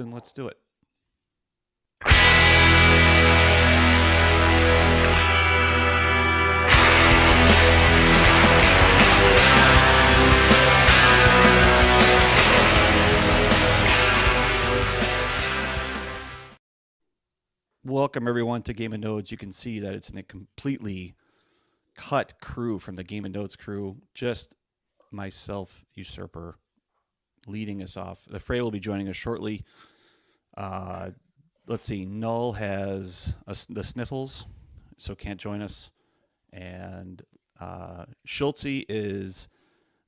then let's do it. Welcome everyone to Game of Nodes. You can see that it's a completely cut crew from the Game of Nodes crew. Just myself, Usurper, leading us off. The Frey will be joining us shortly. Let's see. Null has the sniffles, so can't join us. And Schultze is,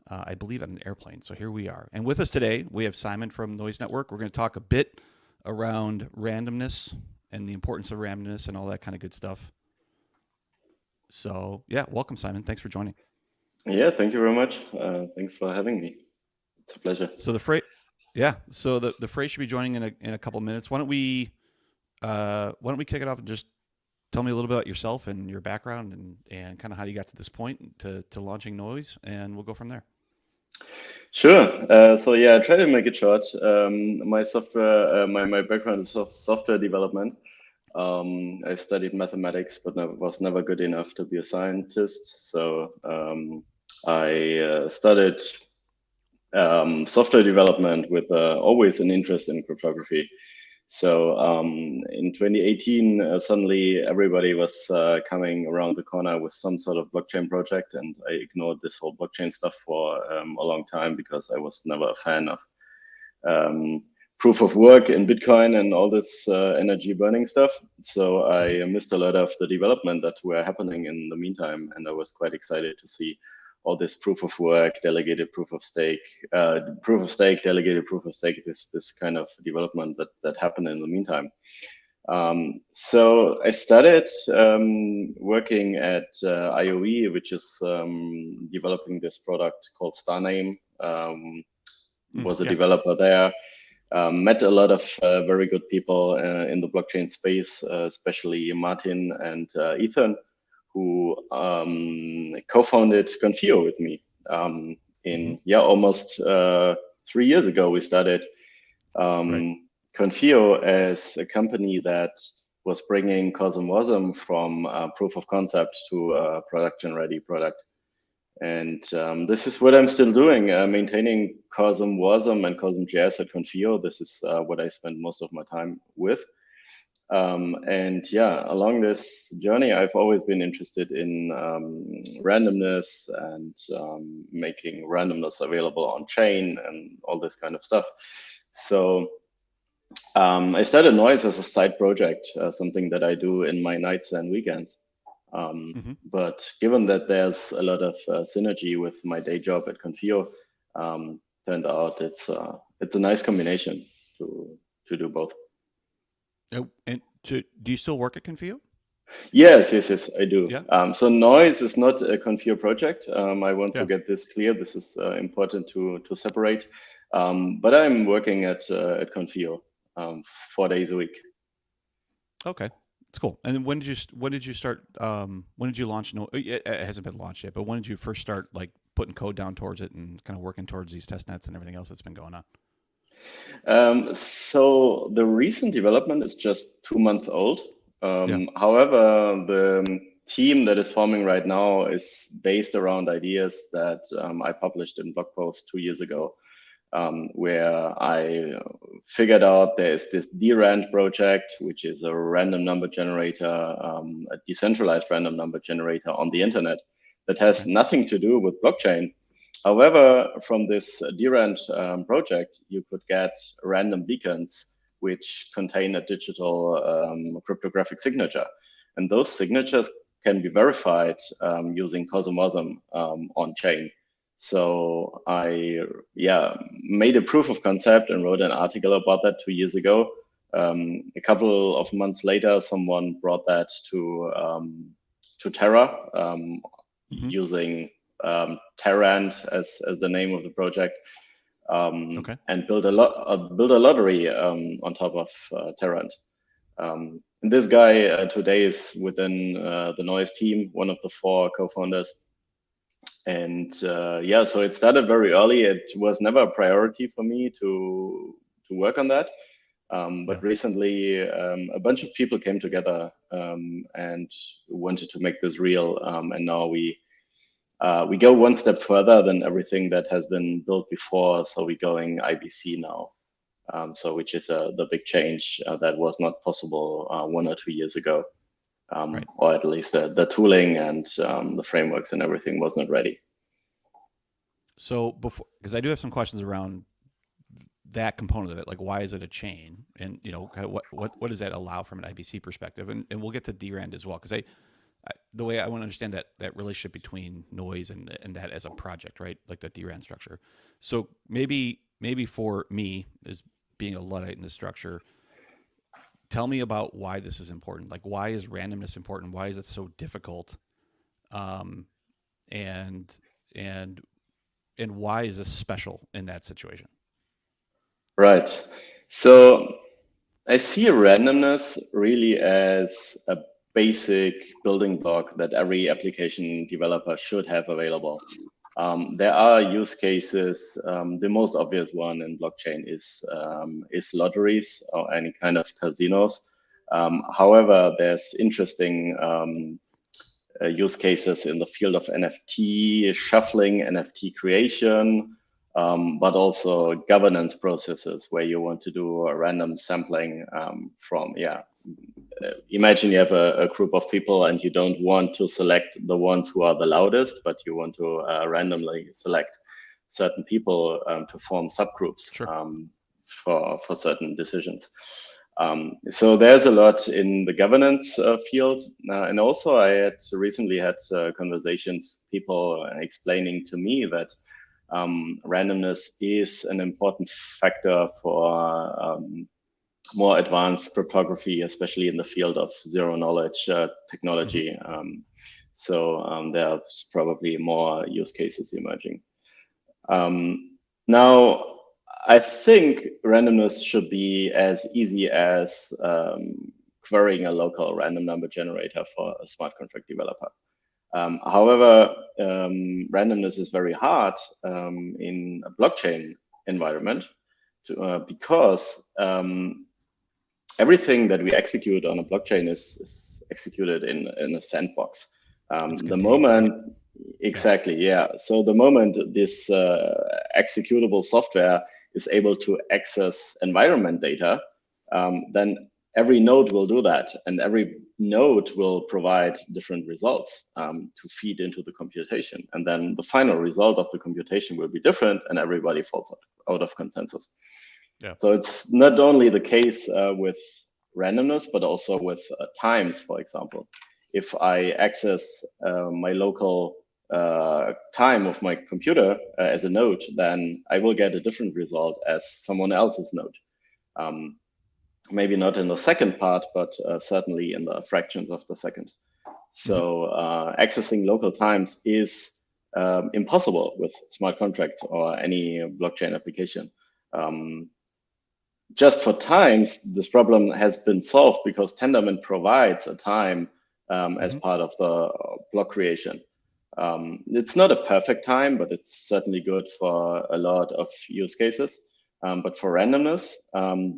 I believe, on an airplane. So here we are. And with us today, we have Simon from Nois Network. We're going to talk a bit around randomness and the importance of randomness and all that kind of good stuff. So, yeah, welcome, Simon. Thanks for joining. Yeah, thank you very much. Thanks for having me. It's a pleasure. So the Frey, so the Frey should be joining in a couple minutes. Why don't we kick it off and just tell me a little bit about yourself and your background and kind of how you got to this point to launching Nois, and we'll go from there. Sure. So yeah, I try to make it short. My background is software development. I studied mathematics, but was never good enough to be a scientist. So I started software development with always an interest in cryptography. So in 2018, suddenly everybody was coming around the corner with some sort of blockchain project, and I ignored this whole blockchain stuff for a long time because I was never a fan of proof of work in Bitcoin and all this energy burning stuff. So I missed a lot of the development that were happening in the meantime, and I was quite excited to see all this proof of work, delegated proof of stake, delegated proof of stake, this kind of development that happened in the meantime. So I started working at IOE, which is developing this product called Starname. Was a developer there. Met a lot of very good people in the blockchain space, especially Martin and Ethan, who co-founded Confio with me. Almost 3 years ago, we started Confio as a company that was bringing CosmWasm from proof of concept to a production-ready product. And this is what I'm still doing, maintaining CosmWasm and CosmJS at Confio. This is what I spend most of my time with. Along this journey, I've always been interested in randomness and making randomness available on chain and all this kind of stuff. So I started Nois as a side project, something that I do in my nights and weekends. But given that there's a lot of synergy with my day job at Confio, turned out it's a nice combination to do both. And do you still work at Confio? Yes, I do. Yeah. So Nois is not a Confio project. I want to get this clear. This is important to separate. But I'm working at Confio 4 days a week. Okay, that's cool. And when did you start? When did you launch? No, it hasn't been launched yet. But when did you first start like putting code down towards it and kind of working towards these test nets and everything else that's been going on? So the recent development is just 2 months old. However, the team that is forming right now is based around ideas that I published in blog post 2 years ago, where I figured out there is this DRAND project, which is a random number generator, a decentralized random number generator on the internet that has nothing to do with blockchain. However, from this DRAND project, you could get random beacons which contain a digital cryptographic signature. And those signatures can be verified using CosmWasm on chain. So I made a proof of concept and wrote an article about that 2 years ago. A couple of months later, someone brought that to Terra using Terrand as the name of the project, and build a lottery on top of Terrand. And this guy today is within the Nois team, one of the 4 co-founders. And so it started very early. It was never a priority for me to work on that. But recently, a bunch of people came together and wanted to make this real. And now we go one step further than everything that has been built before. So we're going IBC now. So which is the big change that was not possible 1 or 2 years ago. Or at least the tooling and the frameworks and everything was not ready. So before, because I do have some questions around that component of it, like why is it a chain, and kind of what does that allow from an IBC perspective, and we'll get to DRAND as well, because the way I want to understand that relationship between Nois and that as a project, right, like the DRAND structure. So maybe for me as being a Luddite in this structure, tell me about why this is important. Like, why is randomness important? Why is it so difficult? And why is this special in that situation? Right. So I see randomness really as a basic building block that every application developer should have available. There are use cases. The most obvious one in blockchain is lotteries or any kind of casinos. However, there's interesting use cases in the field of NFT shuffling, NFT creation, but also governance processes where you want to do a random sampling from, imagine you have a group of people and you don't want to select the ones who are the loudest, but you want to randomly select certain people to form subgroups for certain decisions. So there's a lot in the governance field. And also I had recently had conversations, people explaining to me that randomness is an important factor for more advanced cryptography, especially in the field of zero knowledge technology. So there's probably more use cases emerging. Now, I think randomness should be as easy as querying a local random number generator for a smart contract developer. However, randomness is very hard in a blockchain environment because everything that we execute on a blockchain is executed in a sandbox. The moment, exactly, yeah. So the moment this executable software is able to access environment data, then every node will do that, and every node will provide different results to feed into the computation. And then the final result of the computation will be different, and everybody falls out of consensus. Yeah. So it's not only the case with randomness, but also with times, for example. If I access my local time of my computer as a node, then I will get a different result as someone else's node. Maybe not in the second part, but certainly in the fractions of the second. So accessing local times is impossible with smart contracts or any blockchain application. Just for times, this problem has been solved because Tendermint provides a time as part of the block creation. It's not a perfect time, but it's certainly good for a lot of use cases. But for randomness,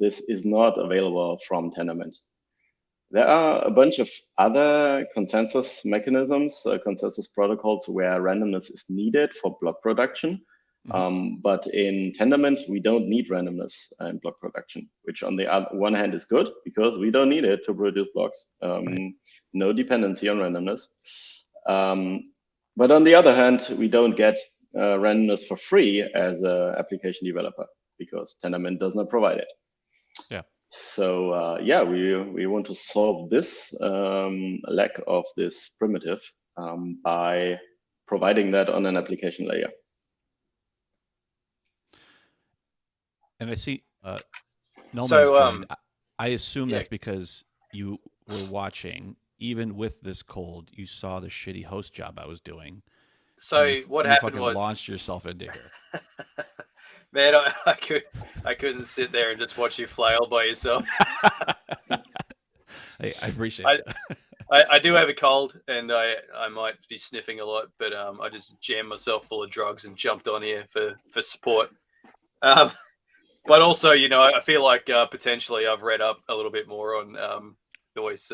this is not available from Tendermint. There are a bunch of other consensus mechanisms, consensus protocols where randomness is needed for block production. But in Tendermint, we don't need randomness in block production, which on the one hand is good because we don't need it to produce blocks. No dependency on randomness. But on the other hand, we don't get randomness for free as an application developer because Tendermint does not provide it. Yeah. So we want to solve this lack of this primitive by providing that on an application layer. And I see No Man's joined. I assume that's because you were watching, even with this cold, you saw the shitty host job I was doing. So what happened was launched yourself into here. Man, I couldn't sit there and just watch you flail by yourself. Hey, I appreciate it. I do have a cold, and I might be sniffing a lot, but I just jammed myself full of drugs and jumped on here for support. But also, you know, I feel like potentially I've read up a little bit more on Nois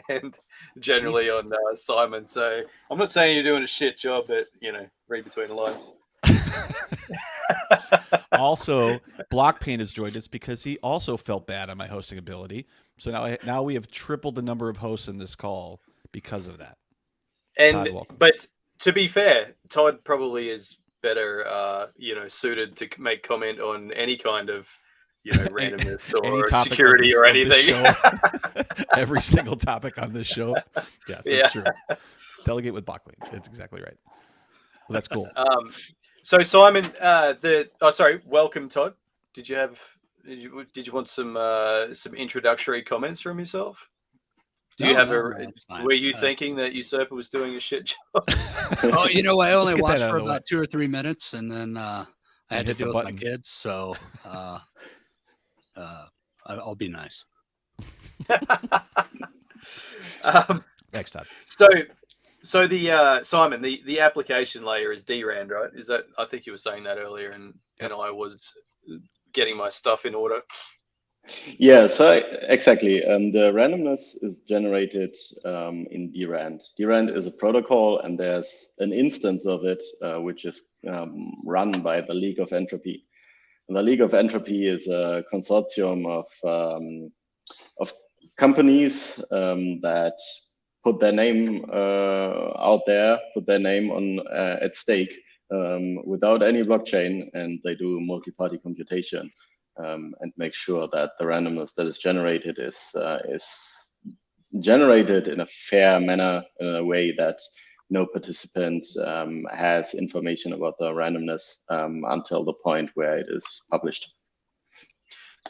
and generally Jesus. on Simon. So I'm not saying you're doing a shit job, but you know, read between the lines. Also, Blockpain has joined us because he also felt bad on my hosting ability. So now we have tripled the number of hosts in this call because of that. Todd, welcome. But to be fair, Todd probably is better, you know, suited to make comment on any kind of, you know, randomness or security or anything. Every single topic on this show. Yes, that's true. Delegate with Blockpain. It's exactly right. Well, that's cool. So Simon, welcome, Todd. Did you want some introductory comments from yourself? Were you thinking that Usurper was doing a shit job? Oh, you know, I only watched for about 2 or 3 minutes, and then I had to deal with my kids. So I'll be nice. Next time. So the Simon, the application layer is DRAND, right? Is that? I think you were saying that earlier, and I was getting my stuff in order. Yeah, so exactly. The randomness is generated in DRAND. DRAND is a protocol, and there's an instance of it which is run by the League of Entropy. And the League of Entropy is a consortium of companies that put their name out there, put their name on at stake without any blockchain, and they do multi-party computation. And make sure that the randomness that is generated is generated in a fair manner, in a way that no participant has information about the randomness until the point where it is published.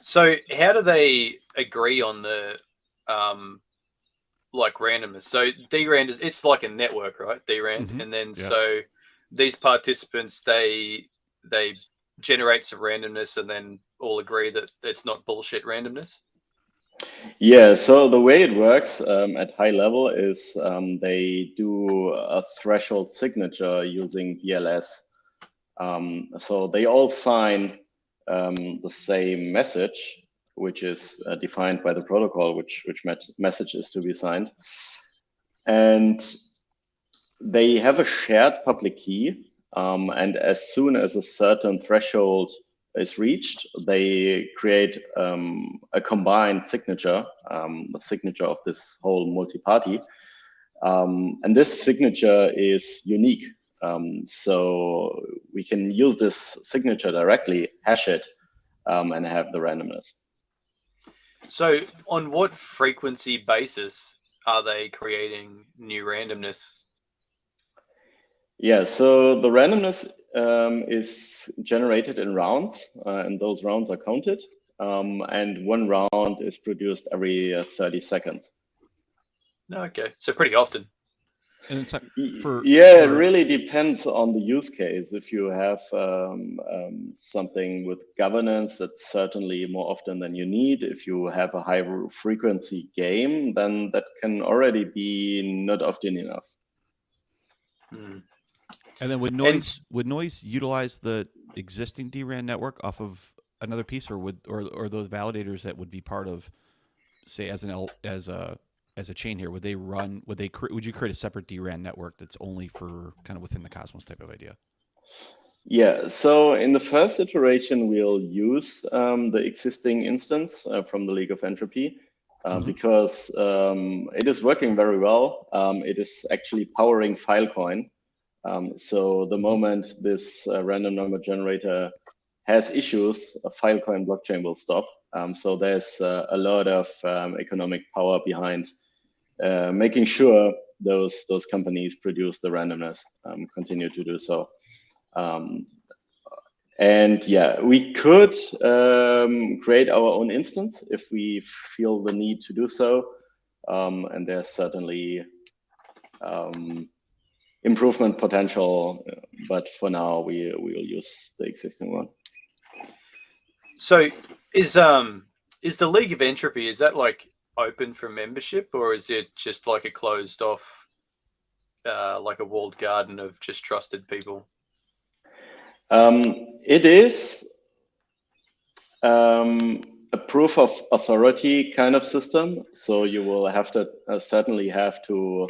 So how do they agree on the like randomness? So DRAND it's like a network, right? DRAND, and then so these participants they generate some randomness and then all agree that it's not bullshit randomness? Yeah, so the way it works at high level is they do a threshold signature using BLS. So they all sign the same message, which is defined by the protocol, which message is to be signed. And they have a shared public key. And as soon as a certain threshold is reached, they create a combined signature, the signature of this whole multi-party. And this signature is unique. So we can use this signature directly, hash it, and have the randomness. So on what frequency basis are they creating new randomness? Yeah, so the randomness is generated in rounds, and those rounds are counted, and one round is produced every 30 seconds. Okay, so pretty often. And it's it really depends on the use case. If you have something with governance, that's certainly more often than you need. If you have a high frequency game, then that can already be not often enough. And then would Nois utilize the existing DRAND network off of another piece, or those validators that would be part of, say, as a chain here, would you create a separate DRAND network that's only for kind of within the Cosmos type of idea? Yeah, so in the first iteration, we'll use the existing instance from the League of Entropy because it is working very well. It is actually powering Filecoin. So the moment this random number generator has issues, a Filecoin blockchain will stop. So there's a lot of economic power behind making sure those companies produce the randomness, continue to do so. And yeah, we could create our own instance if we feel the need to do so. And there's certainly improvement potential, but for now we will use the existing one. So is the League of Entropy, is that like open for membership, or is it just like a closed off, like a walled garden of just trusted people? It is A proof of authority kind of system. So you will have to certainly have to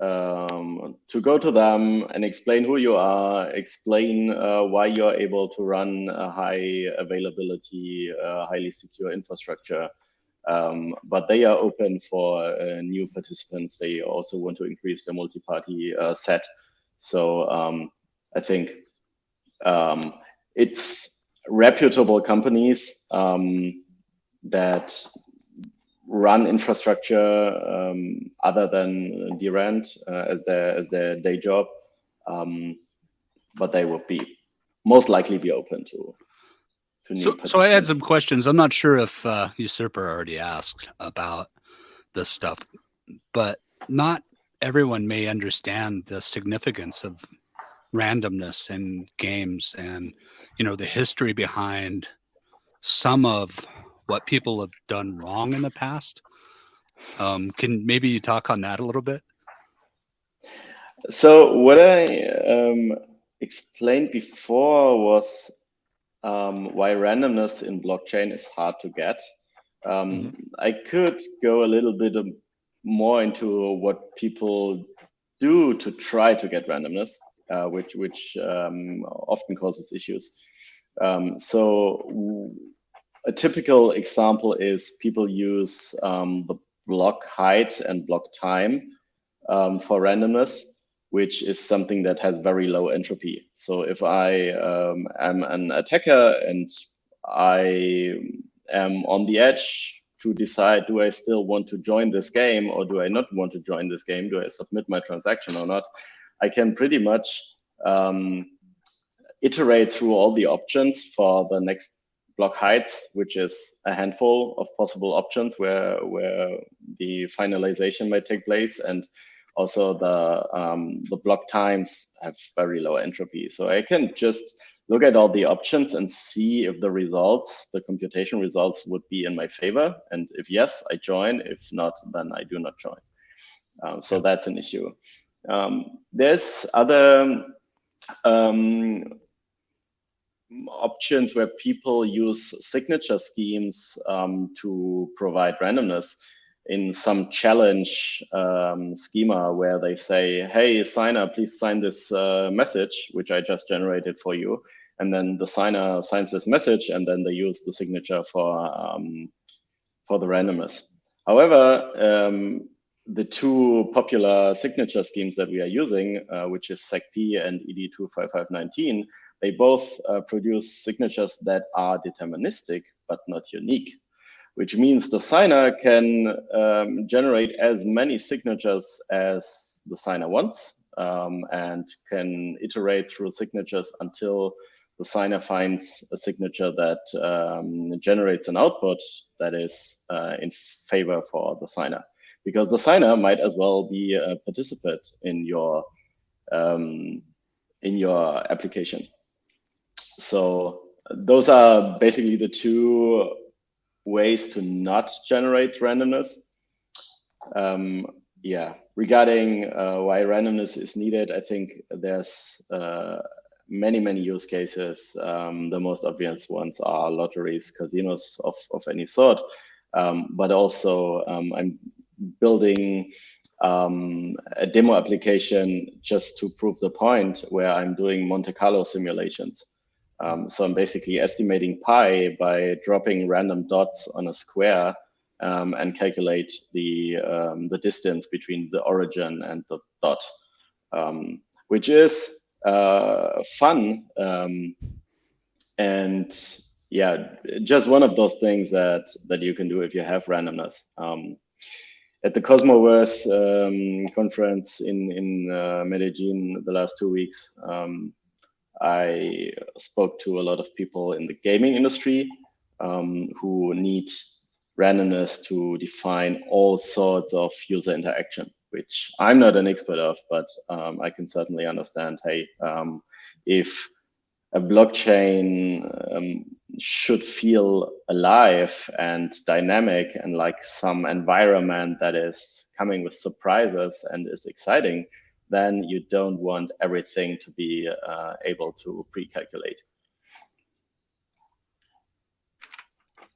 go to them and explain who you are, explain why you're able to run a high availability, highly secure infrastructure. But they are open for new participants. They also want to increase their multi-party set. So I think it's reputable companies that run infrastructure other than DRAND as their day job, but they would be most likely be open to new. So I had some questions. I'm not sure if Usurper already asked about this stuff, but not everyone may understand the significance of randomness in games and, you know, the history behind some of what people have done wrong in the past. Can maybe you talk on that a little bit? So what I explained before was why randomness in blockchain is hard to get. I could go a little bit more into what people do to try to get randomness, which often causes issues. So a typical example is people use the block height and block time for randomness, which is something that has very low entropy. So if I am an attacker and I am on the edge to decide, do I still want to join this game or do I not want to join this game? Do I submit my transaction or not? I can pretty much iterate through all the options for the next block heights, which is a handful of possible options where the finalization might take place, and also the block times have very low entropy. So I can just look at all the options and see if the results, the computation results, would be in my favor. And if yes, I join. If not, then I do not join. So that's an issue. There's other options where people use signature schemes to provide randomness in some challenge schema where they say, hey, signer, please sign this message, which I just generated for you. And then the signer signs this message, and then they use the signature for the randomness. However, the two popular signature schemes that we are using, which is SecP and ED25519, they both produce signatures that are deterministic but not unique, which means the signer can generate as many signatures as the signer wants and can iterate through signatures until the signer finds a signature that generates an output that is in favor for the signer. Because the signer might as well be a participant in your application. So those are basically the two ways to not generate randomness. Yeah, regarding why randomness is needed, I think there's many use cases. The most obvious ones are lotteries, casinos of any sort, but also I'm building a demo application just to prove the point where I'm doing Monte Carlo simulations. So I'm basically estimating pi by dropping random dots on a square and calculate the distance between the origin and the dot, which is fun. And yeah, just one of those things that you can do if you have randomness. At the Cosmoverse conference in Medellin the last 2 weeks, I spoke to a lot of people in the gaming industry who need randomness to define all sorts of user interaction, which I'm not an expert of, but I can certainly understand, hey, if a blockchain should feel alive and dynamic and like some environment that is coming with surprises and is exciting, then you don't want everything to be able to pre-calculate.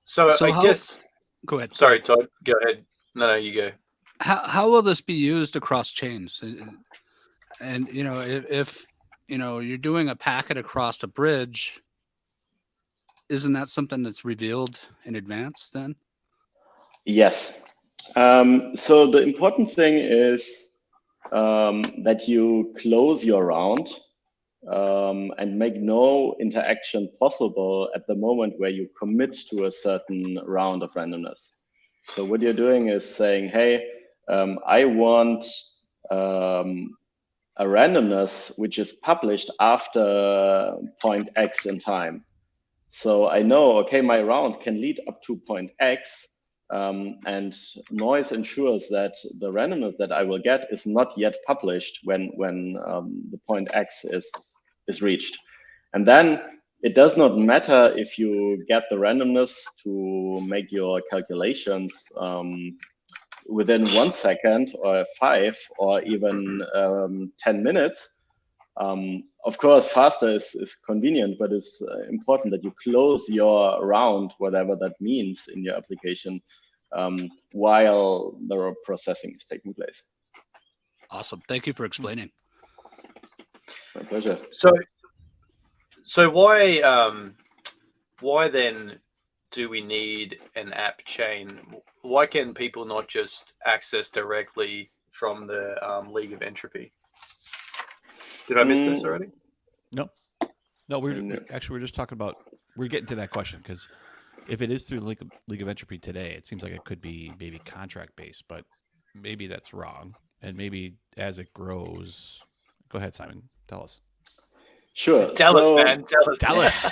So I how- guess. Go ahead. Sorry, Todd. Go ahead. No, you go. How will this be used across chains? And if you're doing a packet across a bridge, isn't that something that's revealed in advance then? Yes. So the important thing is that you close your round and make no interaction possible at the moment where you commit to a certain round of randomness. So what you're doing is saying, hey, I want a randomness which is published after point X in time. So I know, okay, my round can lead up to point X, and Nois ensures that the randomness that I will get is not yet published when the point X is reached. And then it does not matter if you get the randomness to make your calculations within 1 second or 5 or even 10 minutes. Of course, faster is convenient, but it's important that you close your round, whatever that means in your application, while the processing is taking place. Awesome. Thank you for explaining. My pleasure. So why then do we need an app chain? Why can people not just access directly from the League of Entropy? Did I miss this already? No, we're just talking about. We're getting to that question because if it is through League of Entropy today, it seems like it could be maybe contract based, but maybe that's wrong. And maybe as it grows, go ahead, Simon. Tell us. Sure. Tell us, man. Tell us.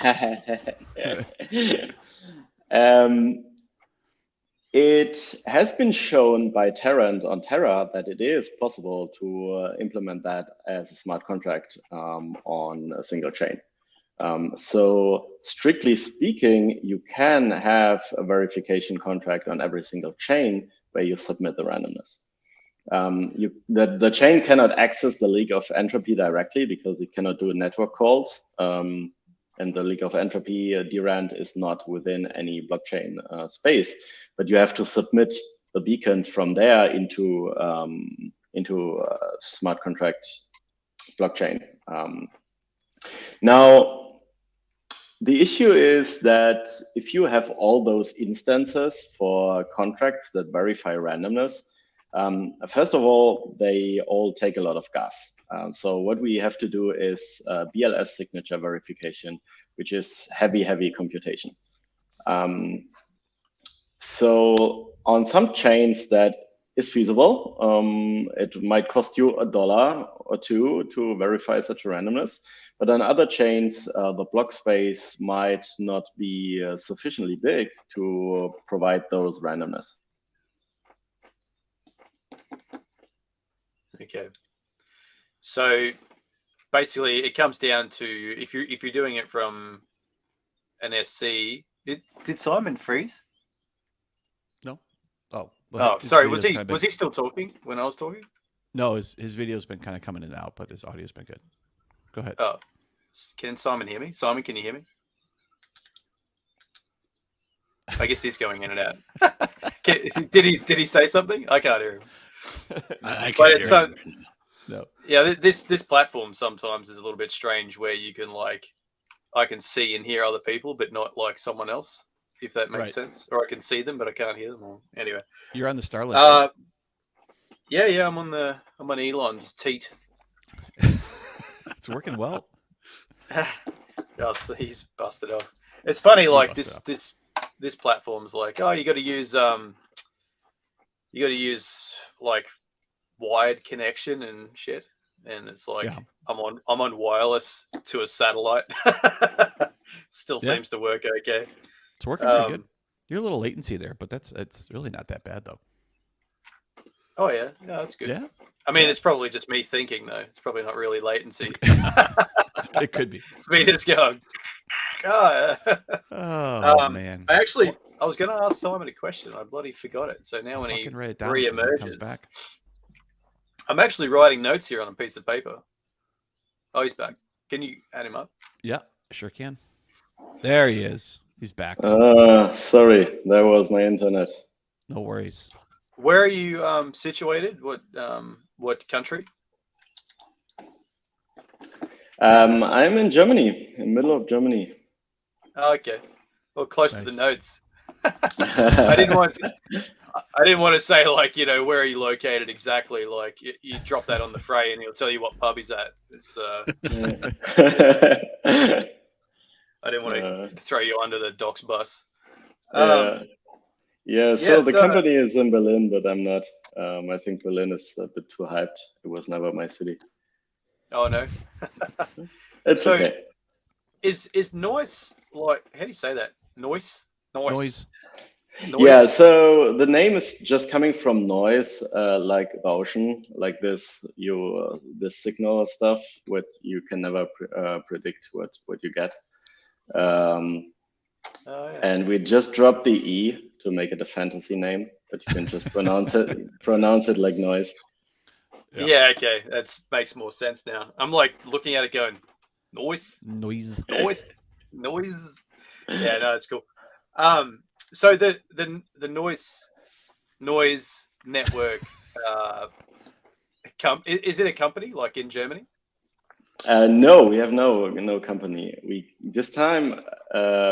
It has been shown by Terrant on Terra that it is possible to implement that as a smart contract on a single chain. So strictly speaking, you can have a verification contract on every single chain where you submit the randomness. The chain cannot access the League of Entropy directly because it cannot do network calls. And the League of Entropy DRAND is not within any blockchain space, but you have to submit the beacons from there into smart contract blockchain. Now, the issue is that if you have all those instances for contracts that verify randomness, first of all, they all take a lot of gas. So what we have to do is BLS signature verification, which is heavy computation. So on some chains that is feasible, it might cost you $1 or $2 to verify such a randomness. But on other chains, the block space might not be sufficiently big to provide those randomness. Okay. So basically, it comes down to if you're doing it from an SC. Did Simon freeze? No. Oh. Well, sorry. Was he still talking when I was talking? No, his video's been kind of coming in and out, but his audio's been good. Go ahead. Oh, can Simon hear me? Simon, can you hear me? I guess he's going in and out. Did he say something? I can't hear him. I can't hear him. No. Yeah, this platform sometimes is a little bit strange where you can I can see and hear other people, but not like someone else, if that makes sense. Or I can see them, but I can't hear them. Or, anyway, you're on the Starlink. Right? Yeah, I'm on Elon's teat. It's working well. He's busted off. It's funny, like this platform's like, oh, you got to use like wired connection and shit, and it's like I'm on wireless to a satellite. Still seems to work okay. It's working pretty good. You're a little latency there, but it's really not that bad though. Oh yeah, no, that's good. Yeah, I mean, it's probably just me thinking though. It's probably not really latency. It could be. It's me just going. Oh man! I was going to ask Simon a question. I bloody forgot it. So now when he re-emerges, comes back. I'm actually writing notes here on a piece of paper. Oh, he's back. Can you add him up? Yeah, sure can. There he is. He's back. Sorry, that was my internet. No worries. Where are you situated? What country? I'm in Germany, in the middle of Germany. Oh, okay. Well, close to Nice. the notes. I didn't want to say like, you know, where are you located exactly? Like you drop that on the fray and he'll tell you what pub he's at. It's I didn't want to throw you under the docks bus. So the company is in Berlin, but I'm not. I think Berlin is a bit too hyped. It was never my city. Oh no. It's okay. Is Nois, like, how do you say that? Nois? Noise. Yeah, so the name is just coming from noise, like Rauschen, like this this signal stuff, what you can never predict what you get. And we just dropped the E to make it a fantasy name, but you can just pronounce it like noise. Yeah, okay, that makes more sense now. I'm like looking at it going, noise. Yeah, no, it's cool. So the Nois Network, is it a company like in Germany? No, we have no company. This time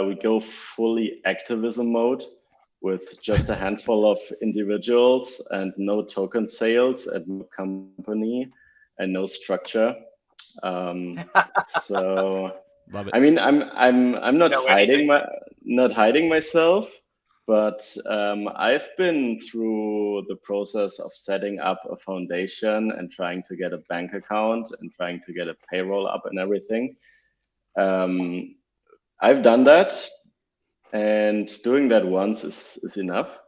we go fully activism mode with just a handful of individuals and no token sales and no company and no structure. So Love it. I mean, I'm not hiding myself, but I've been through the process of setting up a foundation and trying to get a bank account and trying to get a payroll up and everything. I've done that, and doing that once is enough.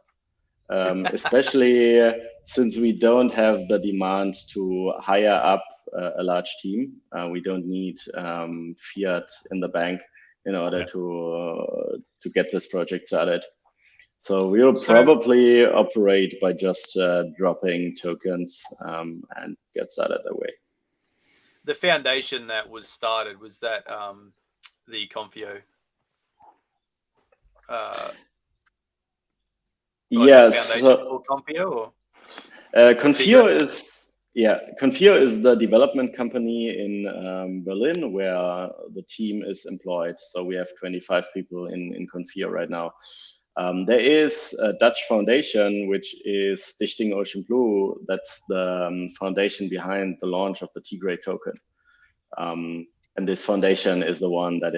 Especially since we don't have the demand to hire up a large team. We don't need fiat in the bank in order to get this project started. So we'll probably operate by just dropping tokens and get started that way. The foundation that was started, was that the Confio? Yes. Confio, or? Confio is the development company in Berlin where the team is employed. So we have 25 people in Confio right now. There is a Dutch foundation, which is Stichting Ocean Blue. That's the foundation behind the launch of the Tigray token. And this foundation is the one that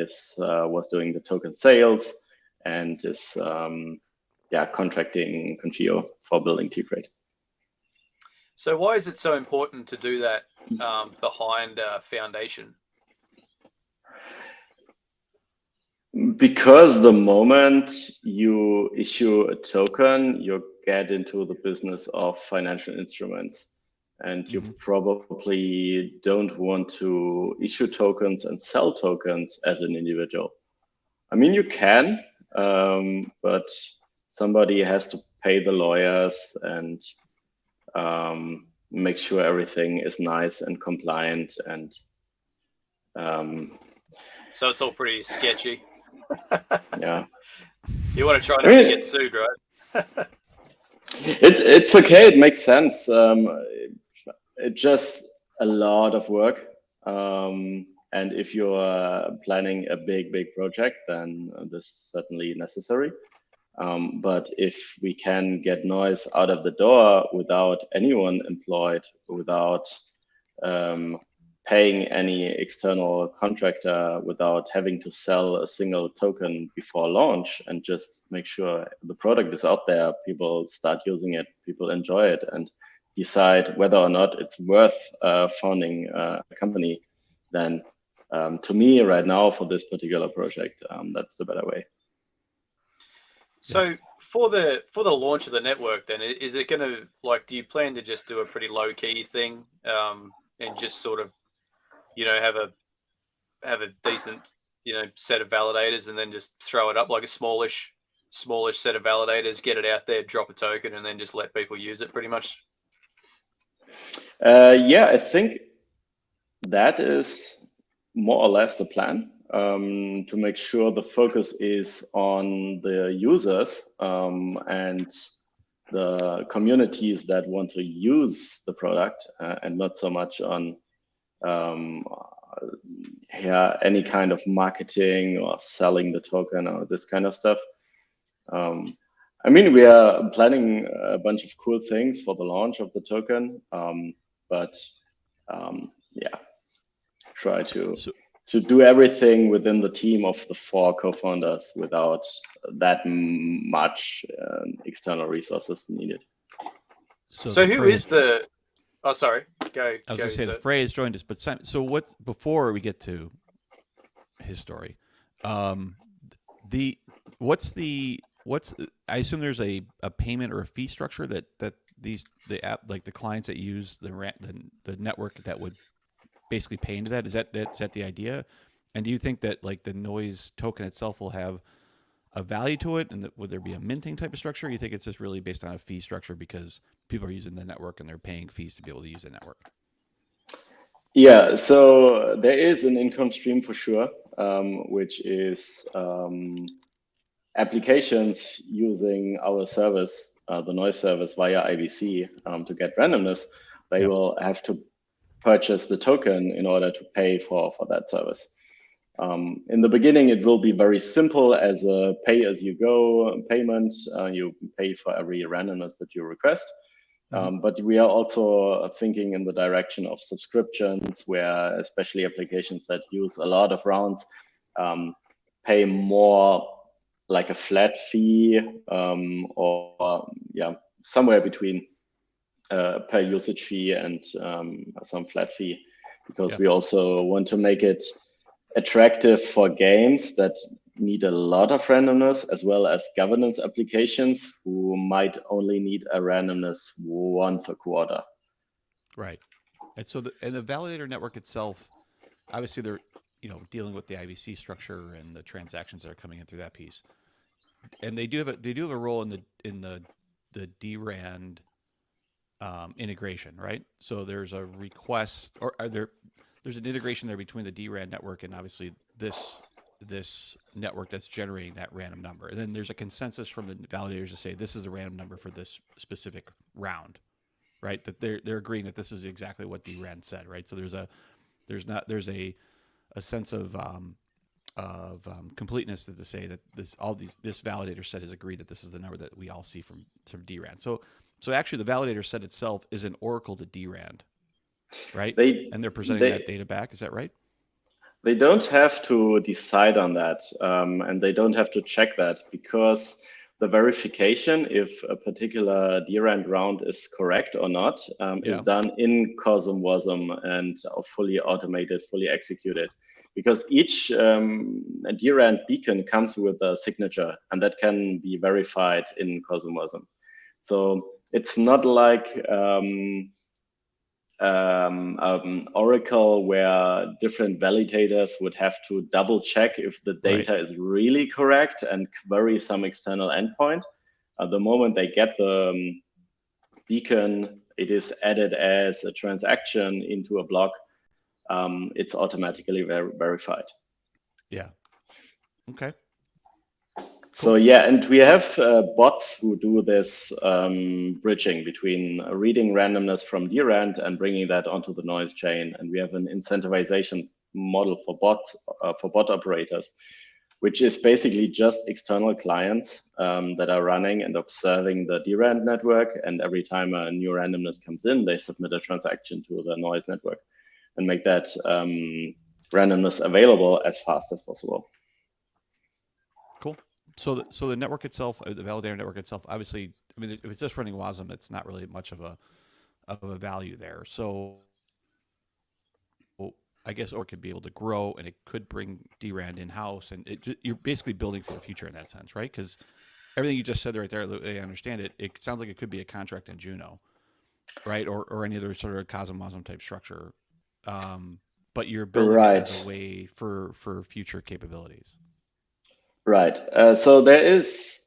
was doing the token sales and is contracting Confio for building Tigray. So why is it so important to do that behind a foundation? Because the moment you issue a token, you get into the business of financial instruments. And you probably don't want to issue tokens and sell tokens as an individual. I mean, you can, but somebody has to pay the lawyers and make sure everything is nice and compliant. And so it's all pretty sketchy. Yeah. You want to try not to get sued, right? It's okay. It makes sense. It's just a lot of work. And if you're planning a big project, then this is certainly necessary. But if we can get Nois out of the door without anyone employed, without paying any external contractor, without having to sell a single token before launch, and just make sure the product is out there, people start using it, people enjoy it, and decide whether or not it's worth founding a company, then to me right now for this particular project, that's the better way. So for the launch of the network, then is it going to, like, do you plan to just do a pretty low key thing and just sort of, you know, have a decent, you know, set of validators and then just throw it up like a smallish set of validators, get it out there, drop a token, and then just let people use it pretty much? Yeah, I think that is more or less the plan. to make sure the focus is on the users and the communities that want to use the product and not so much on any kind of marketing or selling the token or this kind of stuff. I mean, we are planning a bunch of cool things for the launch of the token, but yeah, try to do everything within the team of the 4 co-founders without that much external resources needed. So who is the? Oh, sorry. Go. I was going to say the Frey has joined us, but so what? Before we get to his story, what's I assume there's a payment or a fee structure that the clients that use the network that would basically pay into that. Is that the idea? And do you think that like the Nois token itself will have a value to it, and would there be a minting type of structure? Or you think it's just really based on a fee structure because people are using the network and they're paying fees to be able to use the network? Yeah, so there is an income stream for sure, which is applications using our service, the Nois service via IBC to get randomness. They will have to purchase the token in order to pay for that service. In the beginning, it will be very simple as a pay-as-you-go payment. You pay for every randomness that you request. But we are also thinking in the direction of subscriptions, where especially applications that use a lot of rounds pay more like a flat fee or somewhere between per usage fee and some flat fee, because we also want to make it attractive for games that need a lot of randomness, as well as governance applications who might only need a randomness once a quarter. Right. And so the validator network itself, obviously they're dealing with the IBC structure and the transactions that are coming in through that piece, and they do have a role in the DRAND integration, right? So there's a request, or there's an integration there between the DRAND network and obviously this network that's generating that random number. And then there's a consensus from the validators to say this is the random number for this specific round, right? That they're agreeing that this is exactly what DRAND said, right? So there's a sense of completeness to say that this validator set has agreed that this is the number that we all see from DRAND. So actually the validator set itself is an oracle to DRAND, right? And they're presenting that data back. Is that right? They don't have to decide on that, and they don't have to check that, because the verification if a particular DRAND round is correct or not is done in CosmWasm and fully automated, fully executed. Because each DRAND beacon comes with a signature, and that can be verified in CosmWasm. So it's not like Oracle, where different validators would have to double check if the data is really correct and query some external endpoint. At the moment they get the beacon, it is added as a transaction into a block. It's automatically verified. Yeah. Okay. So and we have bots who do this bridging between reading randomness from DRAND and bringing that onto the Nois chain. And we have an incentivization model for bot operators, which is basically just external clients that are running and observing the DRAND network. And every time a new randomness comes in, they submit a transaction to the Nois network and make that randomness available as fast as possible. Cool. So the network itself, the validator network itself, obviously, I mean, if it's just running WASM, it's not really much of a value there. So I guess or could be able to grow, and it could bring DRAND in house, and you're basically building for the future in that sense, right? Because everything you just said right there, I understand it. It sounds like it could be a contract in Juno, right, or any other sort of CosmWasm type structure. But you're building it as a way for future capabilities. Right. So there is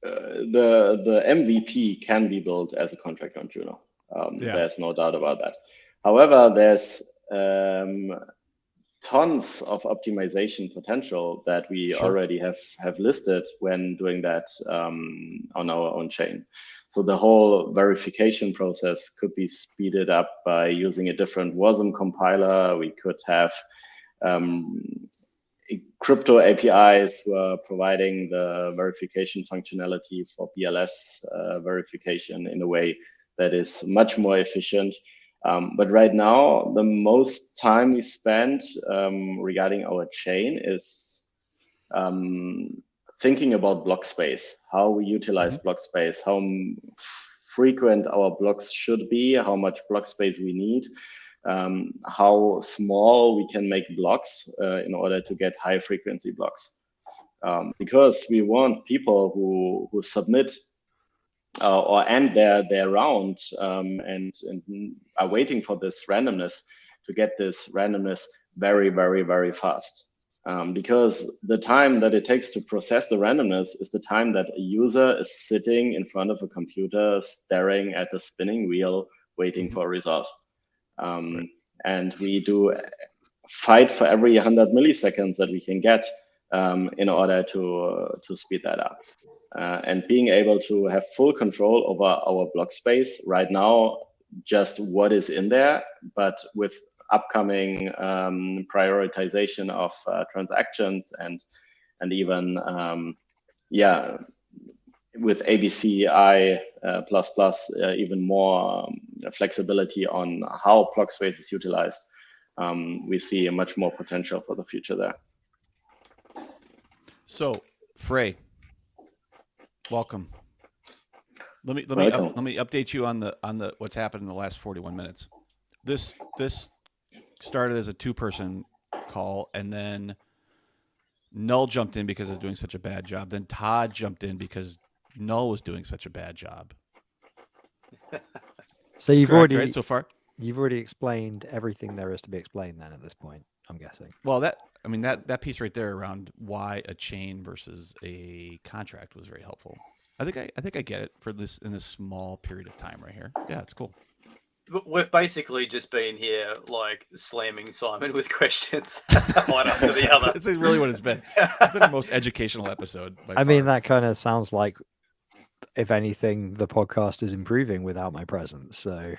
the MVP can be built as a contract on Juno. There's no doubt about that. However, there's tons of optimization potential that we already have listed when doing that on our own chain. So the whole verification process could be speeded up by using a different WASM compiler. We could have crypto APIs who are providing the verification functionality for BLS verification in a way that is much more efficient. But right now, the most time we spend regarding our chain is thinking about block space, how we utilize block space, how frequent our blocks should be, how much block space we need, how small we can make blocks in order to get high frequency blocks. Because we want people who submit or end their round and are waiting for this randomness to get this randomness very, very, very fast. Because the time that it takes to process the randomness is the time that a user is sitting in front of a computer, staring at the spinning wheel, waiting for a result. And we do fight for every 100 milliseconds that we can get in order to speed that up. And being able to have full control over our block space right now, just what is in there, but with upcoming prioritization of transactions and even with ABCI even more flexibility on how block space is utilized, we see a much more potential for the future there. So, Frey, welcome. Let me update you on the what's happened in the last 41 minutes. This started as a 2-person call, and then Null jumped in because it was doing such a bad job. Then Todd jumped in because Null was doing such a bad job. So you've already right, so far? You've already explained everything there is to be explained then at this point, I'm guessing. Well, that piece right there around why a chain versus a contract was very helpful. I think I get it for this in this small period of time right here. Yeah, it's cool. We've basically just been here like slamming Simon with questions, one after the other. That's really what it's been. It's been the most educational episode. I mean, that kind of sounds like, if anything, the podcast is improving without my presence. So,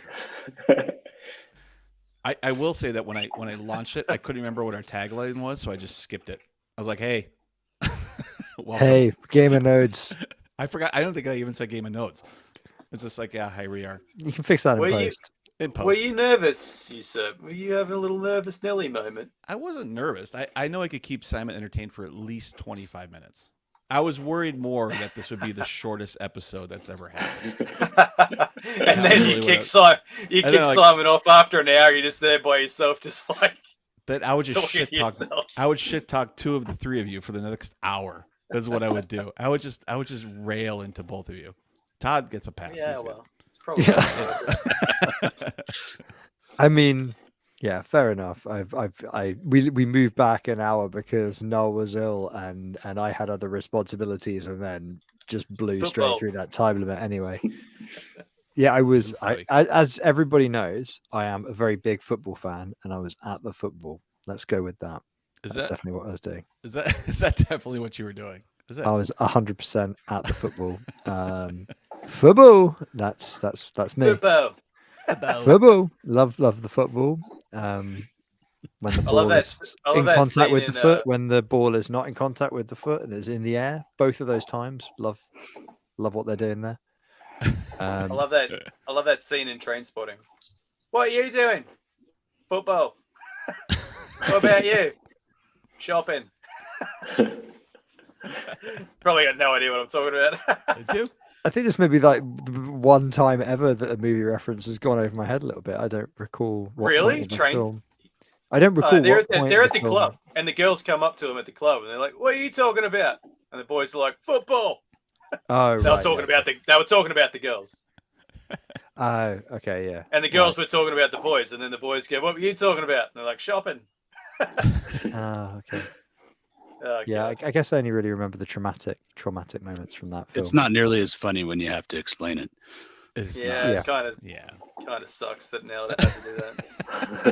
I will say that when I launched it, I couldn't remember what our tagline was, so I just skipped it. I was like, "Hey, hey, Game of Nodes." I forgot. I don't think I even said Game of Nodes. It's just like, yeah, here we are. You can fix that in post. Were you nervous, Yusuf? Were you having a little nervous Nelly moment? I wasn't nervous. I know I could keep Simon entertained for at least 25 minutes. I was worried more that this would be the shortest episode that's ever happened. And then you kick Simon off after an hour. You're just there by yourself, just like that. I would just shit talk. I would shit talk 2 of the 3 of you for the next hour. That's what I would do. I would just rail into both of you. Todd gets a pass. Yeah, well, probably. I mean, yeah, fair enough. We moved back an hour because Noel was ill and I had other responsibilities, and then just blew straight through that time limit anyway. Yeah, as everybody knows, I am a very big football fan, and I was at the football. Let's go with that. That's definitely what I was doing. Is that definitely what you were doing? I was 100% at the football. Football. That's me. Football. Love the football. When the ball is in contact with the foot, when the ball is not in contact with the foot and is in the air, both of those times, love what they're doing there. I love that scene in Trainspotting. What are you doing? Football. What about you? Shopping. Probably got no idea what I'm talking about. I do. I think this may be like the one time ever that a movie reference has gone over my head a little bit. I don't recall. Really? Film. I don't recall. They're at the club, and the girls come up to them at the club, and they're like, "What are you talking about?" And the boys are like, "Football." Oh, they were talking about the girls. Oh, okay, yeah. And the girls were talking about the boys, and then the boys go, "What were you talking about?" And they're like, "Shopping." Oh, okay. Okay. Yeah, I guess I only really remember the traumatic moments from that film. It's not nearly as funny when you have to explain it. It's kind of sucks that now they have to do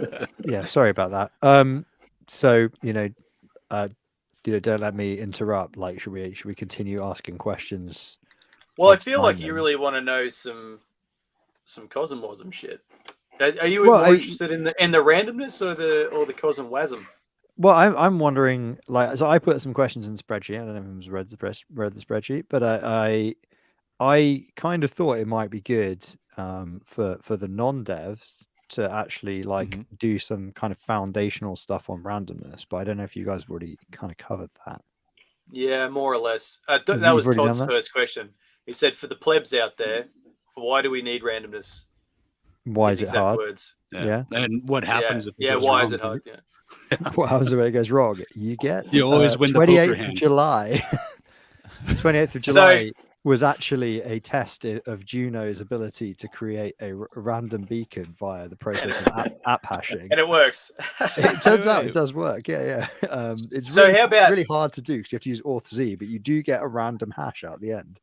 that. Yeah, sorry about that. So don't let me interrupt. Like, should we continue asking questions? Well, I feel like you really want to know some Cosmwasm shit. Are you more interested in the randomness or the Cosmwasm? Well, I'm wondering, like, so I put some questions in the spreadsheet. I don't know if anyone's read the spreadsheet, but I kind of thought it might be good for the non-devs to actually do some kind of foundational stuff on randomness. But I don't know if you guys have already kind of covered that. Yeah, more or less. That was Todd's first question. He said, for the plebs out there, why do we need randomness? Why is it hard? Words. Yeah. And what happens if it goes why wrong? is it hard? Yeah. What happens when it goes wrong? You always win the 28th of July. 28th of July was actually a test of Juno's ability to create a random beacon via the process of app hashing. And it works. It turns out it does work. Yeah. It's really hard to do because you have to use auth Z, but you do get a random hash out the end.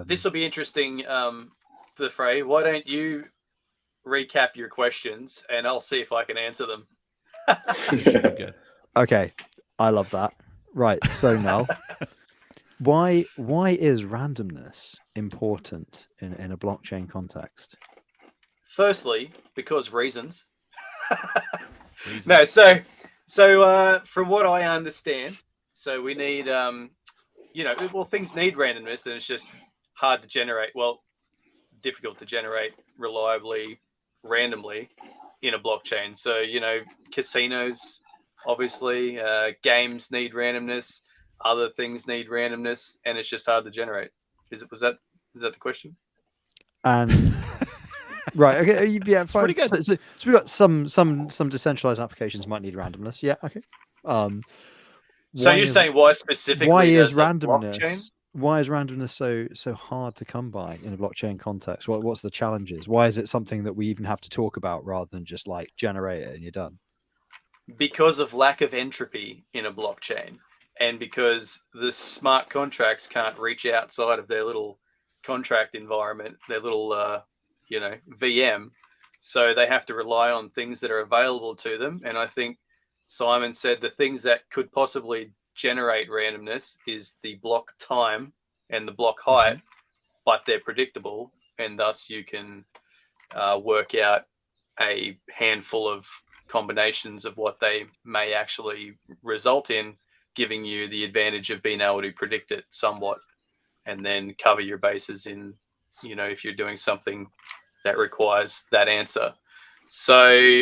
This will be interesting for the fray. Why don't you recap your questions and I'll see if I can answer them. Good. Okay, I love that. Right, so now, why is randomness important in a blockchain context? Firstly, because reasons. No, so from what I understand, so we need things need randomness, and it's just hard to generate. Well, difficult to generate reliably, randomly in a blockchain. So, casinos, obviously, games need randomness, other things need randomness, and it's just hard to generate. Is that the question? And right, okay, yeah, fine. Pretty good. So we got some decentralized applications might need randomness. Yeah, okay. So you're saying why specifically? Why is randomness? Why is randomness so hard to come by in a blockchain context? What's the challenges? Why is it something that we even have to talk about rather than just like generate it and you're done? Because of lack of entropy in a blockchain, and because the smart contracts can't reach outside of their little contract environment, their little VM, so they have to rely on things that are available to them. And I think Simon said the things that could possibly generate randomness is the block time and the block height, but they're predictable, and thus you can work out a handful of combinations of what they may actually result in, giving you the advantage of being able to predict it somewhat and then cover your bases in, if you're doing something that requires that answer. So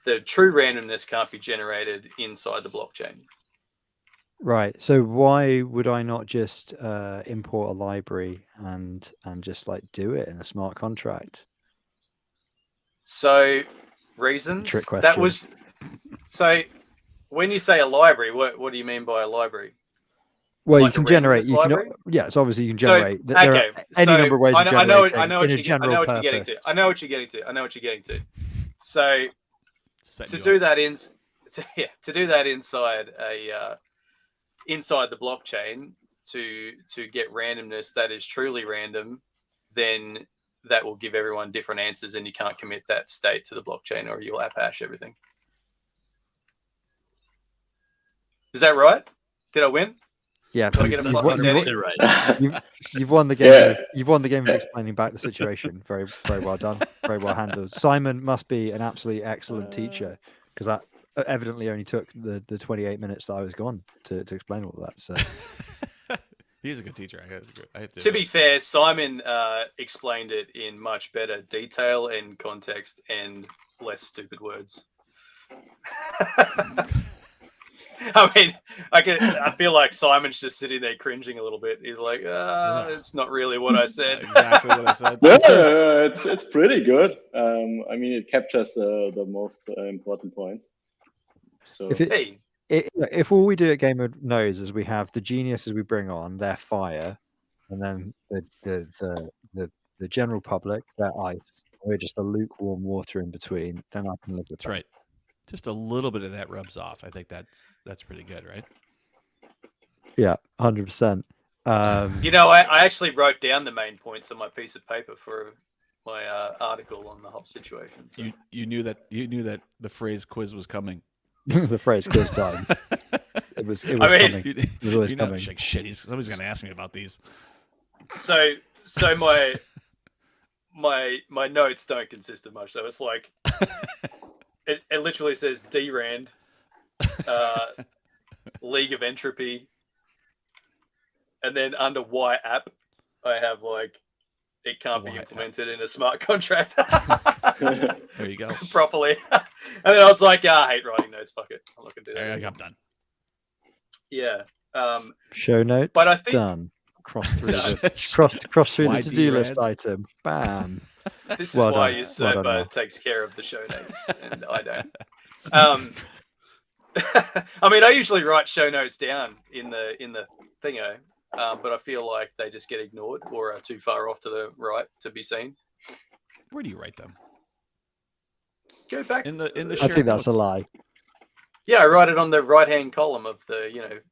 the true randomness can't be generated inside the blockchain. Right. So why would I not just import a library and just like do it in a smart contract? So reasons. Trick question. That was so. When you say a library, what do you mean by a library? Well, like you can generate. You can. Yeah. So obviously you can generate. So, there are any number of ways of generating. I know what you're getting to. I know what you're getting to. So to do that inside inside the blockchain to get randomness that is truly random, then that will give everyone different answers, and you can't commit that state to the blockchain or you'll app hash everything. Is that right? Did I win? Yeah, you've won the game. Yeah. You've won the game of explaining back the situation. Very, very well done. Very well handled. Simon must be an absolutely excellent teacher, because that evidently only took the 28 minutes that I was gone to explain all of that. So he's a good teacher. I have to be fair, Simon explained it in much better detail and context and less stupid words. I mean, I feel like Simon's just sitting there cringing a little bit. He's like, it's not really what I said. Exactly what I said. It's pretty good. I mean, it captures the most important points. So if all we do at Game of Nois is we have the geniuses we bring on, they're fire, and then the general public, they're ice. We're just a lukewarm water in between. Then I can live with that. That's right. Just a little bit of that rubs off. I think that's pretty good, right? Yeah, 100%. I actually wrote down the main points on my piece of paper for article on the whole situation. So. You knew that the phrase quiz was coming. The phrase quiz time. It was coming. It was always coming. Like, shit, somebody's going to ask me about these. So my notes don't consist of much. So it's like it literally says DRAND, League of Entropy, and then under Y app, I have like it can't be implemented in a smart contract. There you go. Properly. And then I was like, I hate writing notes. Fuck it. I'm not gonna do that. I'm done. Yeah. Show notes. But I think done. Cross through the to-do list item. Bam. This is why your server takes care of the show notes, and I don't. I mean, I usually write show notes down in the thingo, but I feel like they just get ignored or are too far off to the right to be seen. Where do you write them? Go back in the. I think that's a lie. Yeah, I write it on the right-hand column of the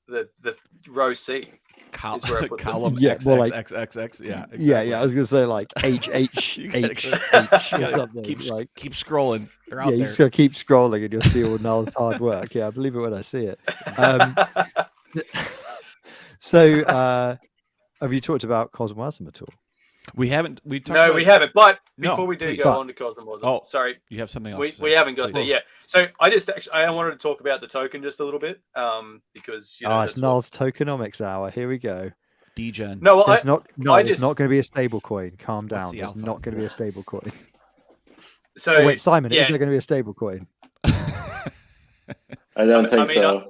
the row C. Column X, more X, like, X, X, X. Yeah, exactly. Yeah. I was gonna say like H H H H or something. Keep scrolling. They're out there. You just gotta keep scrolling, and you'll see all Noel's hard work. Yeah, I believe it when I see it. So, have you talked about Cosmosm at all? We haven't. We haven't. But before we do go on to Cosmosm, sorry, you have something else. We haven't got there yet. So I wanted to talk about the token just a little bit, because it's Noel's tokenomics hour. Here we go. Degen. No, well, it's not going to be a stable coin. Calm down. It's not going to be a stable coin. So wait, Simon, is there going to be a stable coin? I don't think so.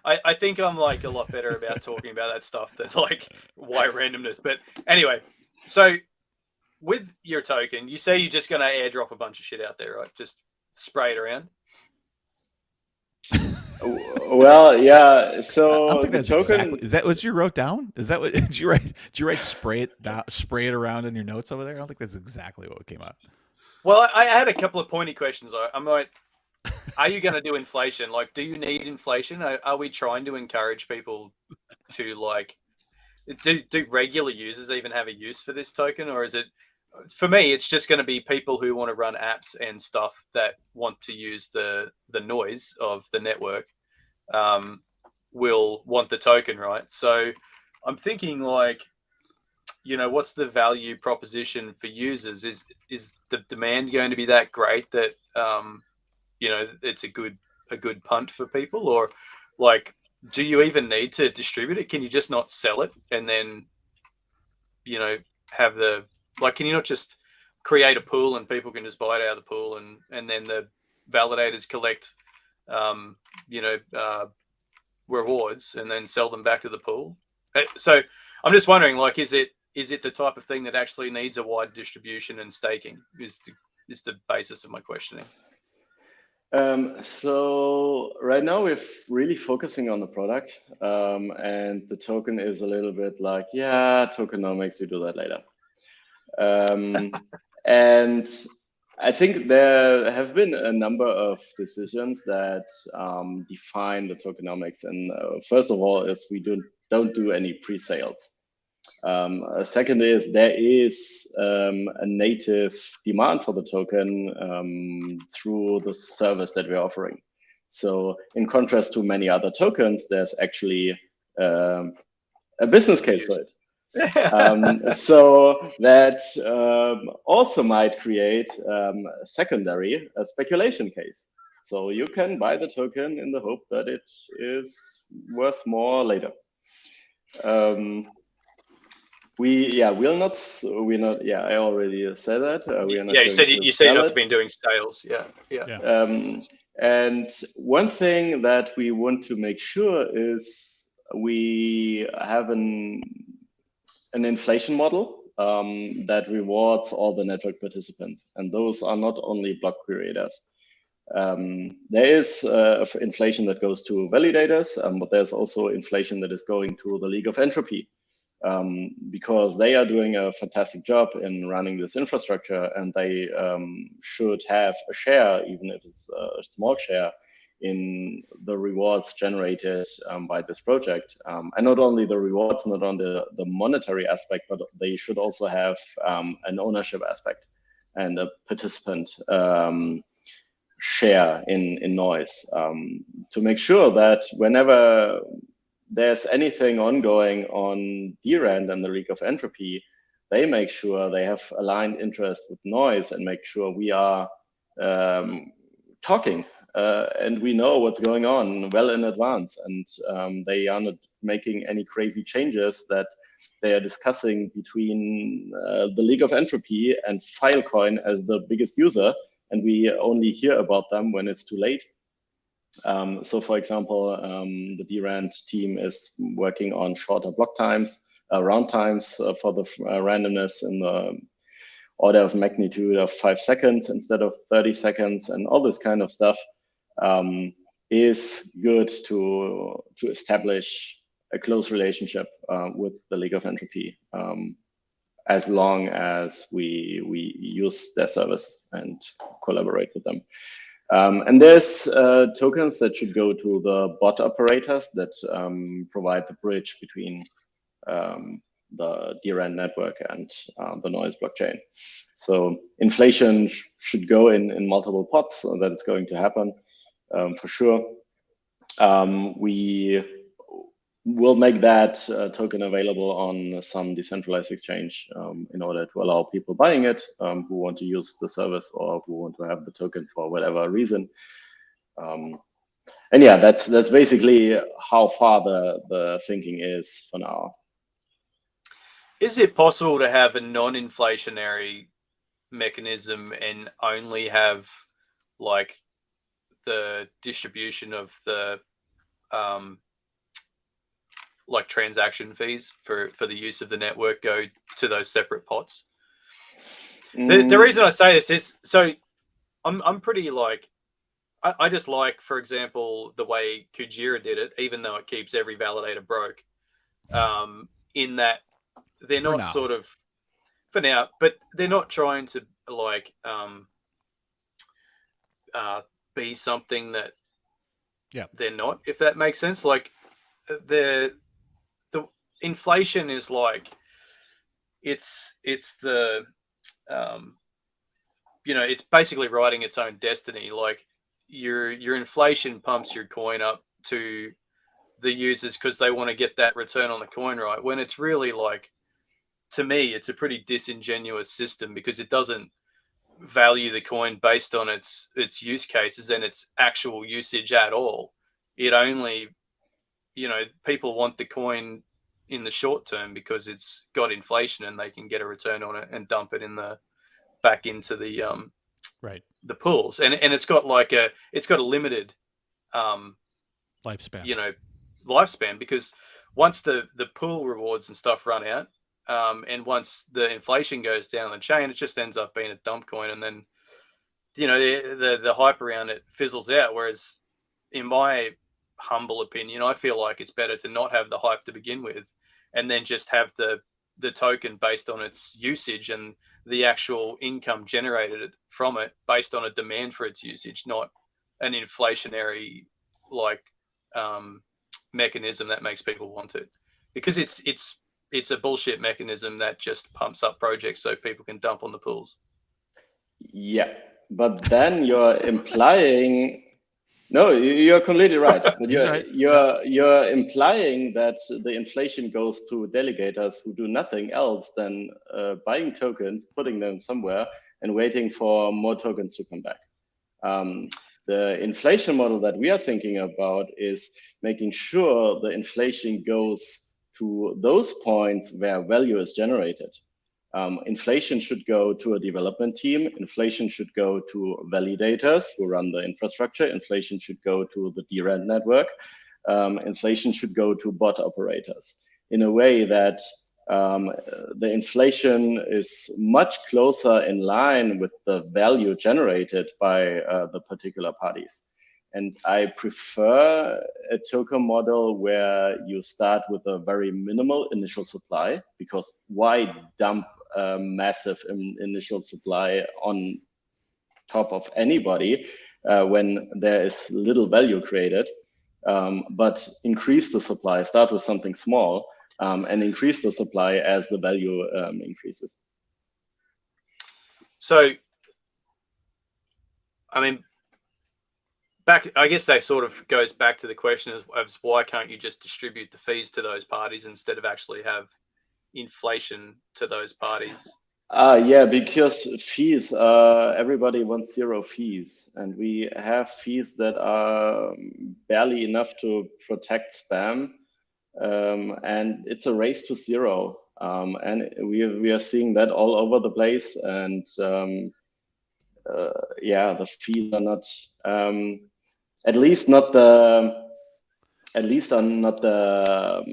I think I'm like a lot better about talking about that stuff than like why randomness. But anyway, so with your token, you say you're just going to airdrop a bunch of shit out there, right? Just spray it around. Well, yeah. So I don't think that's token is that what you wrote down? Is that what did you write? Did you write spray it around in your notes over there? I don't think that's exactly what came up. Well, I had a couple of pointy questions. I'm like, are you going to do inflation? Like, do you need inflation? Are we trying to encourage people to like, do regular users even have a use for this token? Or is it, for me, it's just going to be people who want to run apps and stuff that want to use the noise of the network will want the token, right? So I'm thinking like, what's the value proposition for users? Is the demand going to be that great that, it's a good punt for people? Or like, do you even need to distribute it? Can you just not sell it and then, have can you not just create a pool and people can just buy it out of the pool and then the validators collect, rewards and then sell them back to the pool? So I'm just wondering, like, is it the type of thing that actually needs a wide distribution and staking is the basis of my questioning. So right now we're really focusing on the product, and the token is a little bit like, tokenomics, we do that later. And I think there have been a number of decisions that define the tokenomics. And first of all, is we don't do any pre-sales. Second is there is a native demand for the token through the service that we're offering. So in contrast to many other tokens, there's actually a business case for it. So that also might create a secondary speculation case. So you can buy the token in the hope that it is worth more later. I already said that. We are not you said you've not been doing sales. Yeah. And one thing that we want to make sure is we have an inflation model that rewards all the network participants, and those are not only block creators. There is inflation that goes to validators, but there's also inflation that is going to the League of Entropy, because they are doing a fantastic job in running this infrastructure, and they should have a share, even if it's a small share, in the rewards generated by this project. And not only the rewards, not on the monetary aspect, but they should also have an ownership aspect and a participant share in Nois, to make sure that whenever there's anything ongoing on DRAND and the League of Entropy, they make sure they have aligned interest with Nois and make sure we are talking and we know what's going on well in advance, and they are not making any crazy changes that they are discussing between the League of Entropy and Filecoin as the biggest user, and we only hear about them when it's too late. So for example, the DRAND team is working on shorter block times, round times for the randomness in the order of magnitude of 5 seconds instead of 30 seconds, and all this kind of stuff is good to establish a close relationship with the League of Entropy, as long as we use their service and collaborate with them. And there's tokens that should go to the bot operators that provide the bridge between the DRAND network and the Nois blockchain. So inflation should go in multiple pots, so that is going to happen for sure. We will make that token available on some decentralized exchange in order to allow people buying it who want to use the service or who want to have the token for whatever reason. And yeah, that's basically how far the thinking is for now. Is it possible to have a non-inflationary mechanism and only have like the distribution of the like transaction fees for the use of the network go to those separate pots? The reason I say this is, so I'm pretty like, I just like, for example, the way Kujira did it, even though it keeps every validator broke, in that they're not sort of, for now, but they're not trying to like be something that they're not, if that makes sense. Like the inflation is like, it's the you know, it's basically writing its own destiny. Like your inflation pumps your coin up to the users because they want to get that return on the coin, right? When it's really like, to me, it's a pretty disingenuous system because it doesn't value the coin based on its use cases and its actual usage at all. It only, you know, people want the coin in the short term because it's got inflation and they can get a return on it and dump it in the back into the the pools, and it's got like a limited lifespan, you know, lifespan, because once the pool rewards and stuff run out, and once the inflation goes down the chain, it just ends up being a dump coin, and then, you know, the hype around it fizzles out. Whereas in my humble opinion, I feel like it's better to not have the hype to begin with and then just have the token based on its usage and the actual income generated from it based on a demand for its usage, not an inflationary like mechanism that makes people want it, because it's a bullshit mechanism that just pumps up projects so people can dump on the pools. Yeah, but then you're implying, no, you're completely right. But you're implying that the inflation goes to delegators who do nothing else than buying tokens, putting them somewhere, and waiting for more tokens to come back. The inflation model that we are thinking about is making sure the inflation goes to those points where value is generated. Inflation should go to a development team. Inflation should go to validators who run the infrastructure. Inflation should go to the DRAND network. Inflation should go to bot operators in a way that the inflation is much closer in line with the value generated by the particular parties. And I prefer a token model where you start with a very minimal initial supply, because why dump a massive initial supply on top of anybody when there is little value created. But increase the supply, start with something small, and increase the supply as the value increases. So, I mean, I guess that sort of goes back to the question of why can't you just distribute the fees to those parties instead of actually have inflation to those parties? Yeah, because fees, everybody wants 0 fees, and we have fees that are barely enough to protect spam, and it's a race to 0. And we are seeing that all over the place, and yeah, the fees are not, at least are not the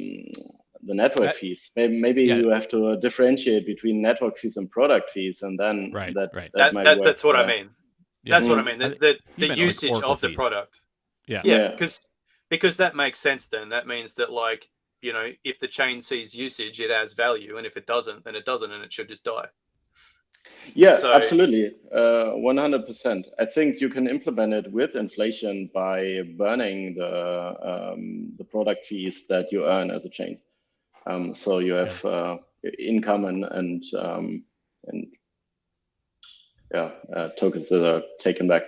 network fees. Maybe you have to differentiate between network fees and product fees, and then that might work. That's what I mean. That's what I mean. The usage like of the fees. product. Yeah. Because that makes sense. Then that means that, like, you know, if the chain sees usage, it adds value, and if it doesn't, then it doesn't, and it should just die. Yeah, absolutely, 100%. I think you can implement it with inflation by burning the product fees that you earn as a chain. So you have income and tokens that are taken back.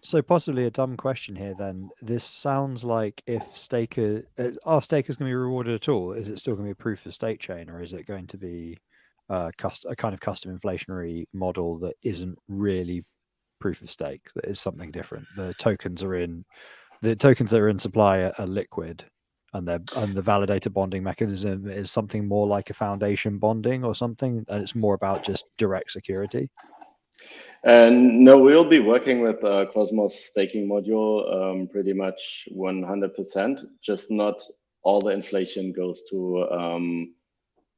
So possibly a dumb question here then. This sounds like if are stakers going to be rewarded at all? Is it still going to be a proof of stake chain, or is it going to be a kind of custom inflationary model that isn't really proof of stake, that is something different? The tokens that are in supply are liquid, and the validator bonding mechanism is something more like a foundation bonding or something, and it's more about just direct security. And no, we'll be working with Cosmos staking module pretty much 100%. Just not all the inflation goes to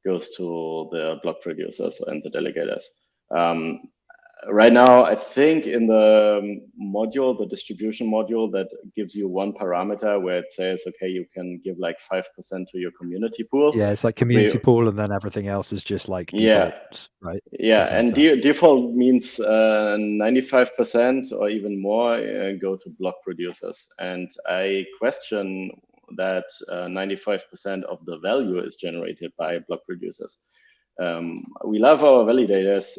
the block producers and the delegators. Right now, I think in the module, the distribution module, that gives you one parameter where it says, okay, you can give like 5% to your community pool. Yeah, it's like community pool, and then everything else is just like default, right? Yeah, something and like default means 95% or even more go to block producers. And I question that 95% of the value is generated by block producers. We love our validators.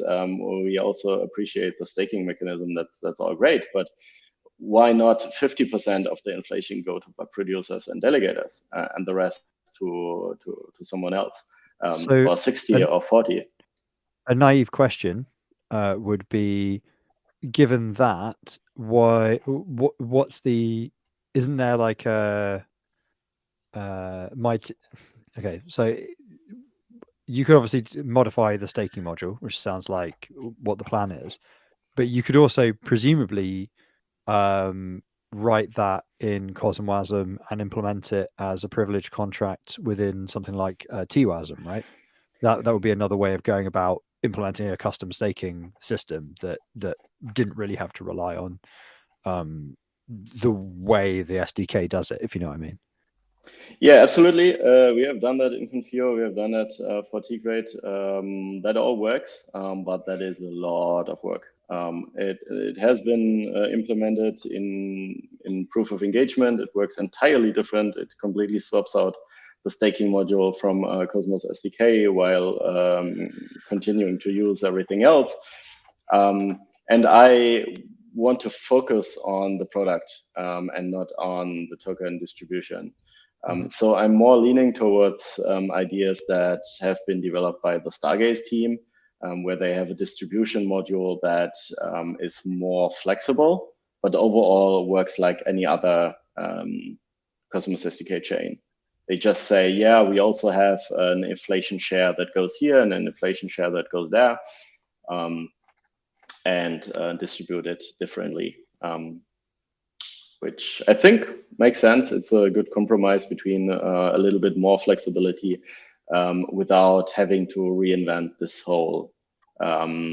We also appreciate the staking mechanism. That's all great, but why not 50% of the inflation go to producers and delegators, and the rest to someone else, or 60 or 40? A naive question would be, given that, isn't there like a okay, so you could obviously modify the staking module, which sounds like what the plan is, but you could also presumably write that in CosmWasm and implement it as a privilege contract within something like TWASM, right? That would be another way of going about implementing a custom staking system that didn't really have to rely on the way the SDK does it, if you know what I mean. Yeah, absolutely. We have done that in Confio. We have done that for T-Grade. That all works, but that is a lot of work. It has been implemented in proof of engagement. It works entirely different. It completely swaps out the staking module from Cosmos SDK while continuing to use everything else. And I want to focus on the product and not on the token distribution. So I'm more leaning towards ideas that have been developed by the Stargaze team, where they have a distribution module that is more flexible, but overall works like any other Cosmos SDK chain. They just say, yeah, we also have an inflation share that goes here and an inflation share that goes there, and distribute it differently. Which I think makes sense. It's a good compromise between a little bit more flexibility without having to reinvent this whole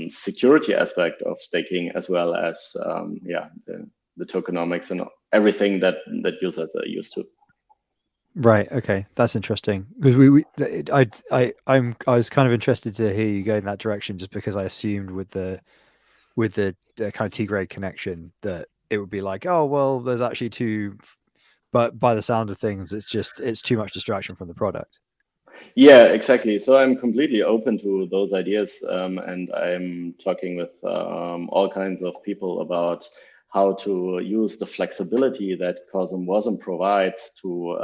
security aspect of staking, as well as the tokenomics and everything that users are used to. Right. Okay, that's interesting, because I was kind of interested to hear you go in that direction, just because I assumed with the kind of T-Grade connection that it would be like, oh well, there's actually two, but by the sound of things, it's too much distraction from the product. Yeah, exactly. So I'm completely open to those ideas, and I'm talking with all kinds of people about how to use the flexibility that Cosm Wasm provides to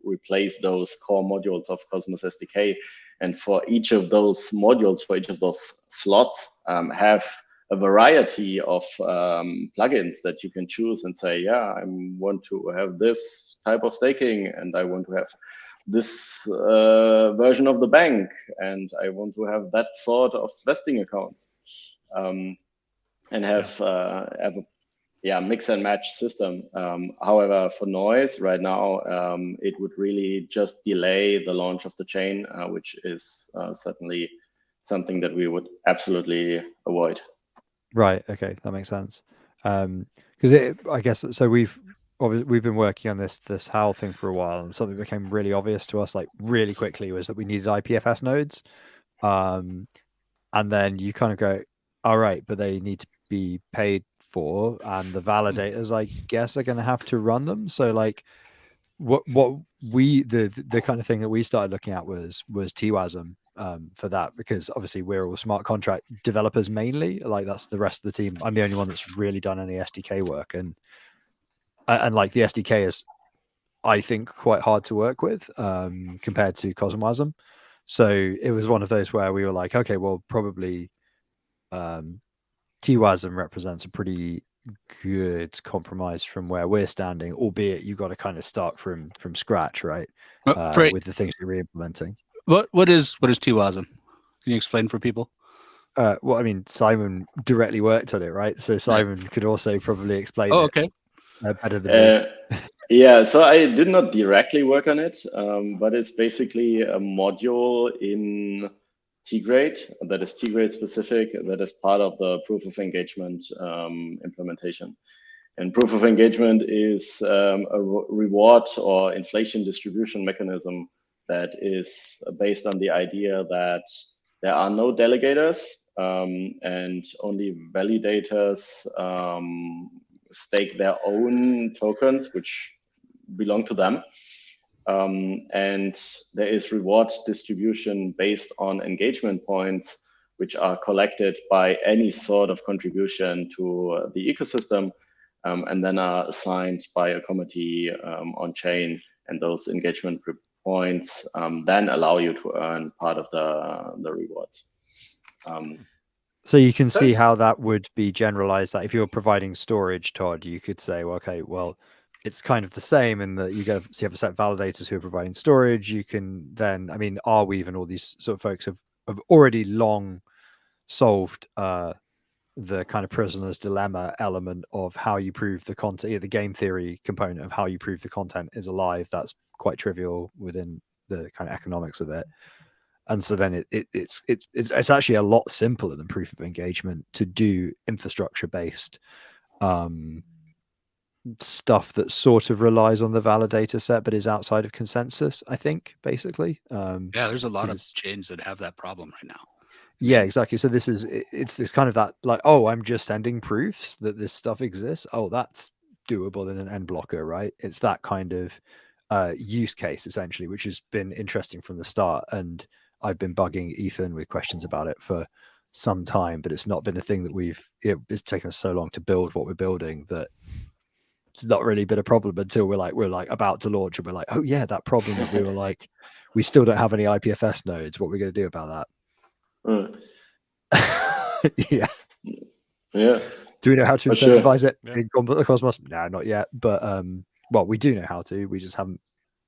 replace those core modules of Cosmos SDK. And for each of those modules, for each of those slots, have a variety of plugins that you can choose and say, yeah, I want to have this type of staking, and I want to have this version of the bank, and I want to have that sort of vesting accounts, and have a mix and match system. However, for Nois right now, it would really just delay the launch of the chain, which is certainly something that we would absolutely avoid. Right. Okay, that makes sense. Because I guess so. We've been working on this HAL thing for a while, and something that became really obvious to us, like really quickly, was that we needed IPFS nodes. And then you kind of go, all right, but they need to be paid for, and the validators, I guess, are going to have to run them. So like, what we the kind of thing that we started looking at was TWASM for that, because obviously we're all smart contract developers mainly. Like that's the rest of the team. I'm the only one that's really done any SDK work, and like the SDK is, I think, quite hard to work with compared to CosmWasm. So it was one of those where we were like, okay, well, probably TWASM represents a pretty good compromise from where we're standing, albeit you got to kind of start from scratch, right? With the things you're re-implementing. What is TWASM? Can you explain for people? Well, I mean, Simon directly worked on it, right? So Simon could also probably explain okay. Better than me. Yeah, so I did not directly work on it, but it's basically a module in T-Grade that is T-Grade specific, that is part of the proof of engagement implementation. And proof of engagement is a reward or inflation distribution mechanism that is based on the idea that there are no delegators and only validators stake their own tokens, which belong to them. And there is reward distribution based on engagement points, which are collected by any sort of contribution to the ecosystem, and then are assigned by a committee on chain. And those engagement points then allow you to earn part of the rewards. So you can see how that would be generalized. That if you're providing storage, Todd, you could say, well, okay, well, it's kind of the same in that you have a set of validators who are providing storage. You can then, I mean, Arweave and all these sort of folks have already long solved the kind of prisoner's dilemma element of how you prove the content, the game theory component of how you prove the content is alive. That's quite trivial within the kind of economics of it. And so then it's actually a lot simpler than proof of engagement to do infrastructure based stuff that sort of relies on the validator set but is outside of consensus, I think, basically. Yeah, there's a lot of chains that have that problem right now. Yeah, exactly. So it's this kind of that, like, oh, I'm just sending proofs that this stuff exists. Oh, that's doable in an end blocker, right? It's that kind of use case essentially, which has been interesting from the start. And I've been bugging Ethan with questions about it for some time, but it's not been a thing that it's taken us so long to build what we're building that it's not really been a problem until we're like about to launch and we're like, oh yeah, that problem that we were like, we still don't have any IPFS nodes. What are we going to do about that? Yeah. Do we know how to incentivize it in Cosmos? No, not yet. But well, we do know how to. We just haven't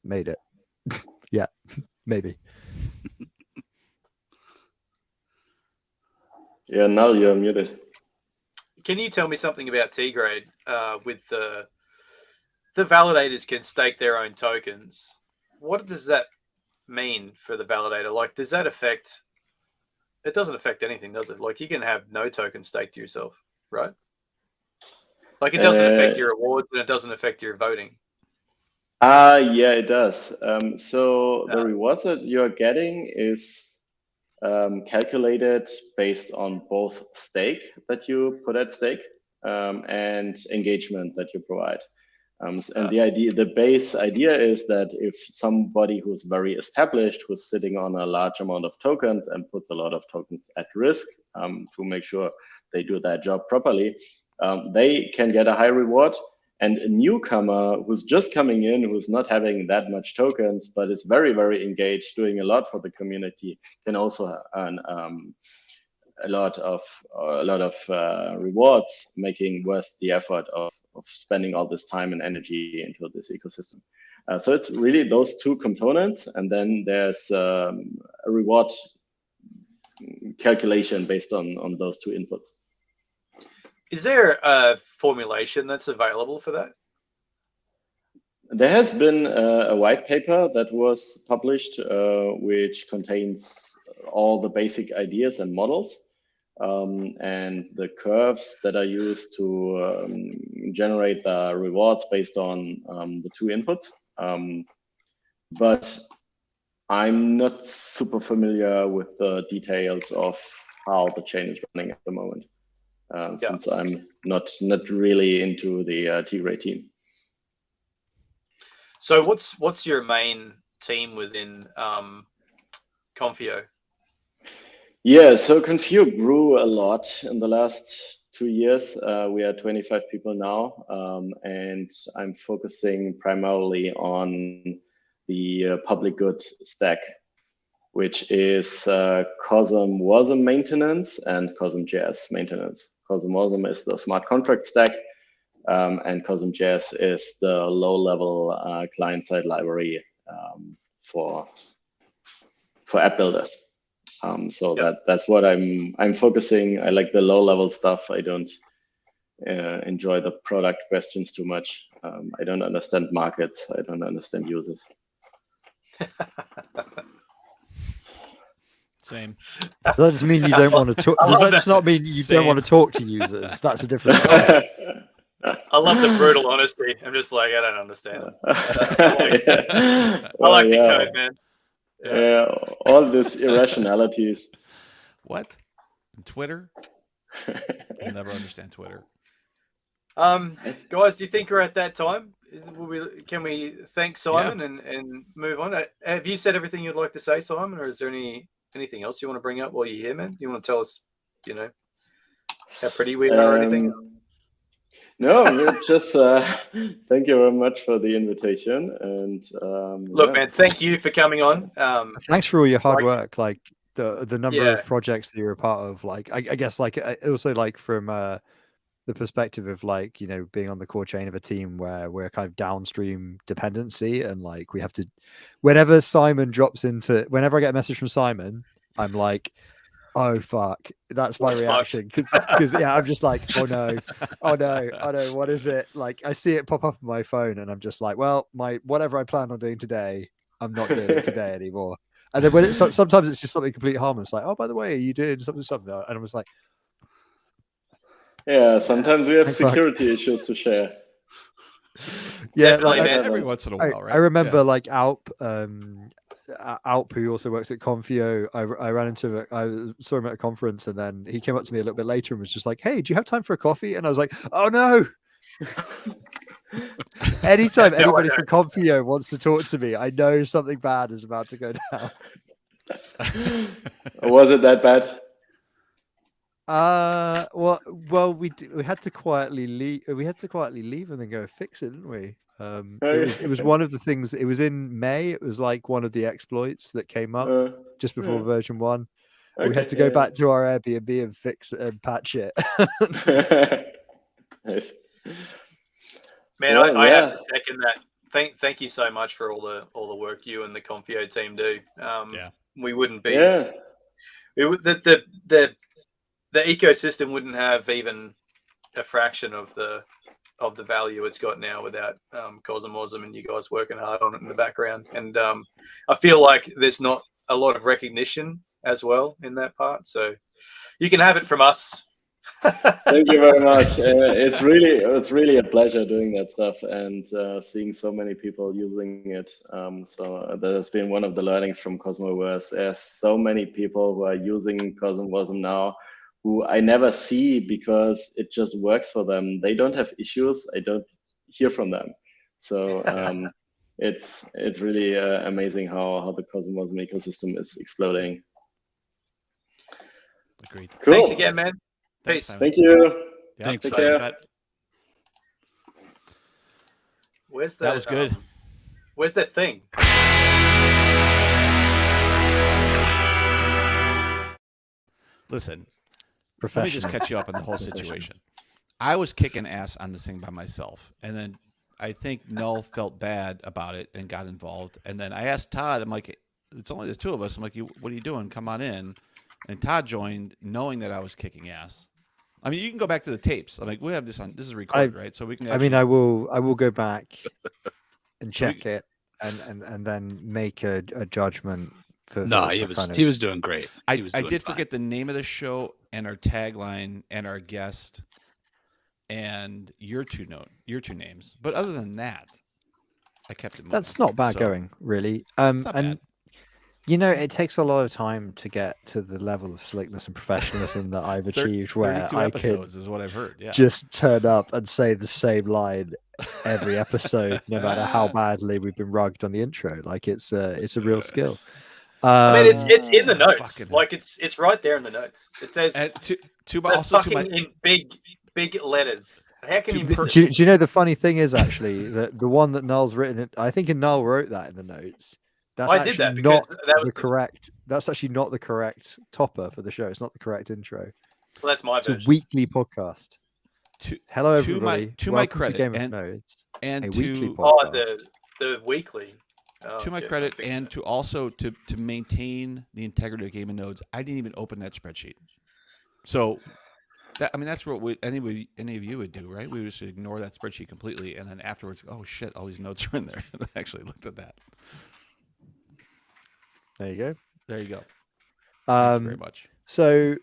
made it yet. Maybe. Yeah, now you're muted. Can you tell me something about T-Grade with the validators can stake their own tokens? What does that mean for the validator? Like, does that affect... It doesn't affect anything, does it? Like, you can have no token staked to yourself, right? Like, it doesn't affect your rewards and it doesn't affect your voting. Yeah, it does. So the rewards that you're getting is calculated based on both stake that you put at stake and engagement that you provide. And the base idea is that if somebody who's very established, who's sitting on a large amount of tokens and puts a lot of tokens at risk to make sure they do their job properly, they can get a high reward. And a newcomer who's just coming in, who's not having that much tokens, but is very, very engaged, doing a lot for the community, can also earn a lot of rewards, making worth the effort of spending all this time and energy into this ecosystem. So it's really those two components, and then there's a reward calculation based on those two inputs. Is there a formulation that's available for that? There has been a white paper that was published, which contains all the basic ideas and models, and the curves that are used to generate the rewards based on the two inputs. But I'm not super familiar with the details of how the chain is running at the moment, since I'm not really into the Tigray team. So what's your main team within Confio? Yeah, so Confio grew a lot in the last 2 years. We are 25 people now, and I'm focusing primarily on the public good stack, which is COSM WASM maintenance and COSM JS maintenance. COSM WASM is the smart contract stack, and COSM JS is the low-level client-side library for app builders. So that's what I'm focusing. I like the low-level stuff. I don't enjoy the product questions too much. I don't understand markets. I don't understand users. Same. That doesn't mean you don't want to talk. Does that just not mean you don't want to talk to users? That's a different thing. I love the brutal honesty. I'm just like, I don't understand. I like the code, man. Yeah, all these irrationalities. What? Twitter? I'll never understand Twitter. Guys, do you think we're at that time? Can we thank Simon and move on? Have you said everything you'd like to say, Simon, or is there anything else you want to bring up while you're here, man? You want to tell us, how pretty we are or anything? No, we're just thank you very much for the invitation. And look, man, thank you for coming on. Thanks for all your hard work. Like the number of projects that you're a part of. Like I guess like also like from the perspective of like being on the core chain of a team where we're kind of downstream dependency, and like we have to, whenever I get a message from Simon, I'm like, oh fuck, that's my reaction, because I'm just like, oh no, what is it? Like I see it pop up on my phone and I'm just like, well, whatever I planned on doing today, I'm not doing it today anymore. And then when sometimes it's just something completely harmless, like, oh, by the way, you did something, and I was like, yeah, sometimes we have security issues to share. Yeah, like, every once in a while, right? I remember like Alp, who also works at Confio. I ran into him. I saw him at a conference, and then he came up to me a little bit later and was just like, "Hey, do you have time for a coffee?" And I was like, "Oh no!" Anytime anybody from Confio wants to talk to me, I know something bad is about to go down. Was it that bad? Well, we had to quietly leave. We had to quietly leave and then go fix it, didn't we? It was one of the things. It was in May. It was like one of the exploits that came up just before version 1. Okay, we had to go back to our Airbnb and fix it and patch it. Nice. Man, I have to second that. Thank you so much for all the work you and the Confio team do. We wouldn't be. The ecosystem wouldn't have even a fraction of the value it's got now without COSM WASM and you guys working hard on it in the background. And I feel like there's not a lot of recognition as well in that part. So you can have it from us. Thank you very much. It's really a pleasure doing that stuff and seeing so many people using it. So that has been one of the learnings from Cosmoverse. There's so many people who are using COSM WASM now, who I never see because it just works for them. They don't have issues. I don't hear from them. So it's really amazing how the Cosmos ecosystem is exploding. Agreed. Cool. Thanks again, man. Thanks, Peace. Simon. Thank you. Yeah, Thanks, Take Simon. care. Where's That was good. Where's that thing? Listen, let me just catch you up on the whole situation. I was kicking ass on this thing by myself, and then I think Null felt bad about it and got involved. And then I asked Todd, I'm like, there's two of us. I'm like, what are you doing? Come on in. And Todd joined, knowing that I was kicking ass. I mean, you can go back to the tapes. I'm like, we have this on. This is recorded, right? So we can. I mean, I will go back and check it, and then make a judgment. No, he was doing great. I doing did fine. forget the name of the show and our tagline and our guest and your two names. But other than that, I kept it moving. That's not bad going, really. It's not bad. You know, it takes a lot of time to get to the level of slickness and professionalism that I've achieved, where 32 I episodes could is what I've heard. Yeah. just turn up and say the same line every episode, no matter how badly we've been rugged on the intro. Like it's a real skill. I mean, it's in the notes. fucking Like it's right there in the notes. It says in big letters. How can you miss it? Do you know the funny thing is actually that the one that Null's written, I think Null wrote that in the notes. That's actually not the correct. That's actually not the correct topper for the show. It's not the correct intro. Well, that's my version. It's a weekly podcast. Hello, everybody. To my credit, Game of Nodes, and a to weekly podcast. The weekly. To my credit, and to also to maintain the integrity of Game of Nodes, I didn't even open that spreadsheet. So, that's what any of you would do, right? We would just ignore that spreadsheet completely, and then afterwards, oh shit, all these notes are in there. I actually looked at that. There you go. There you go. Thank you very much. So,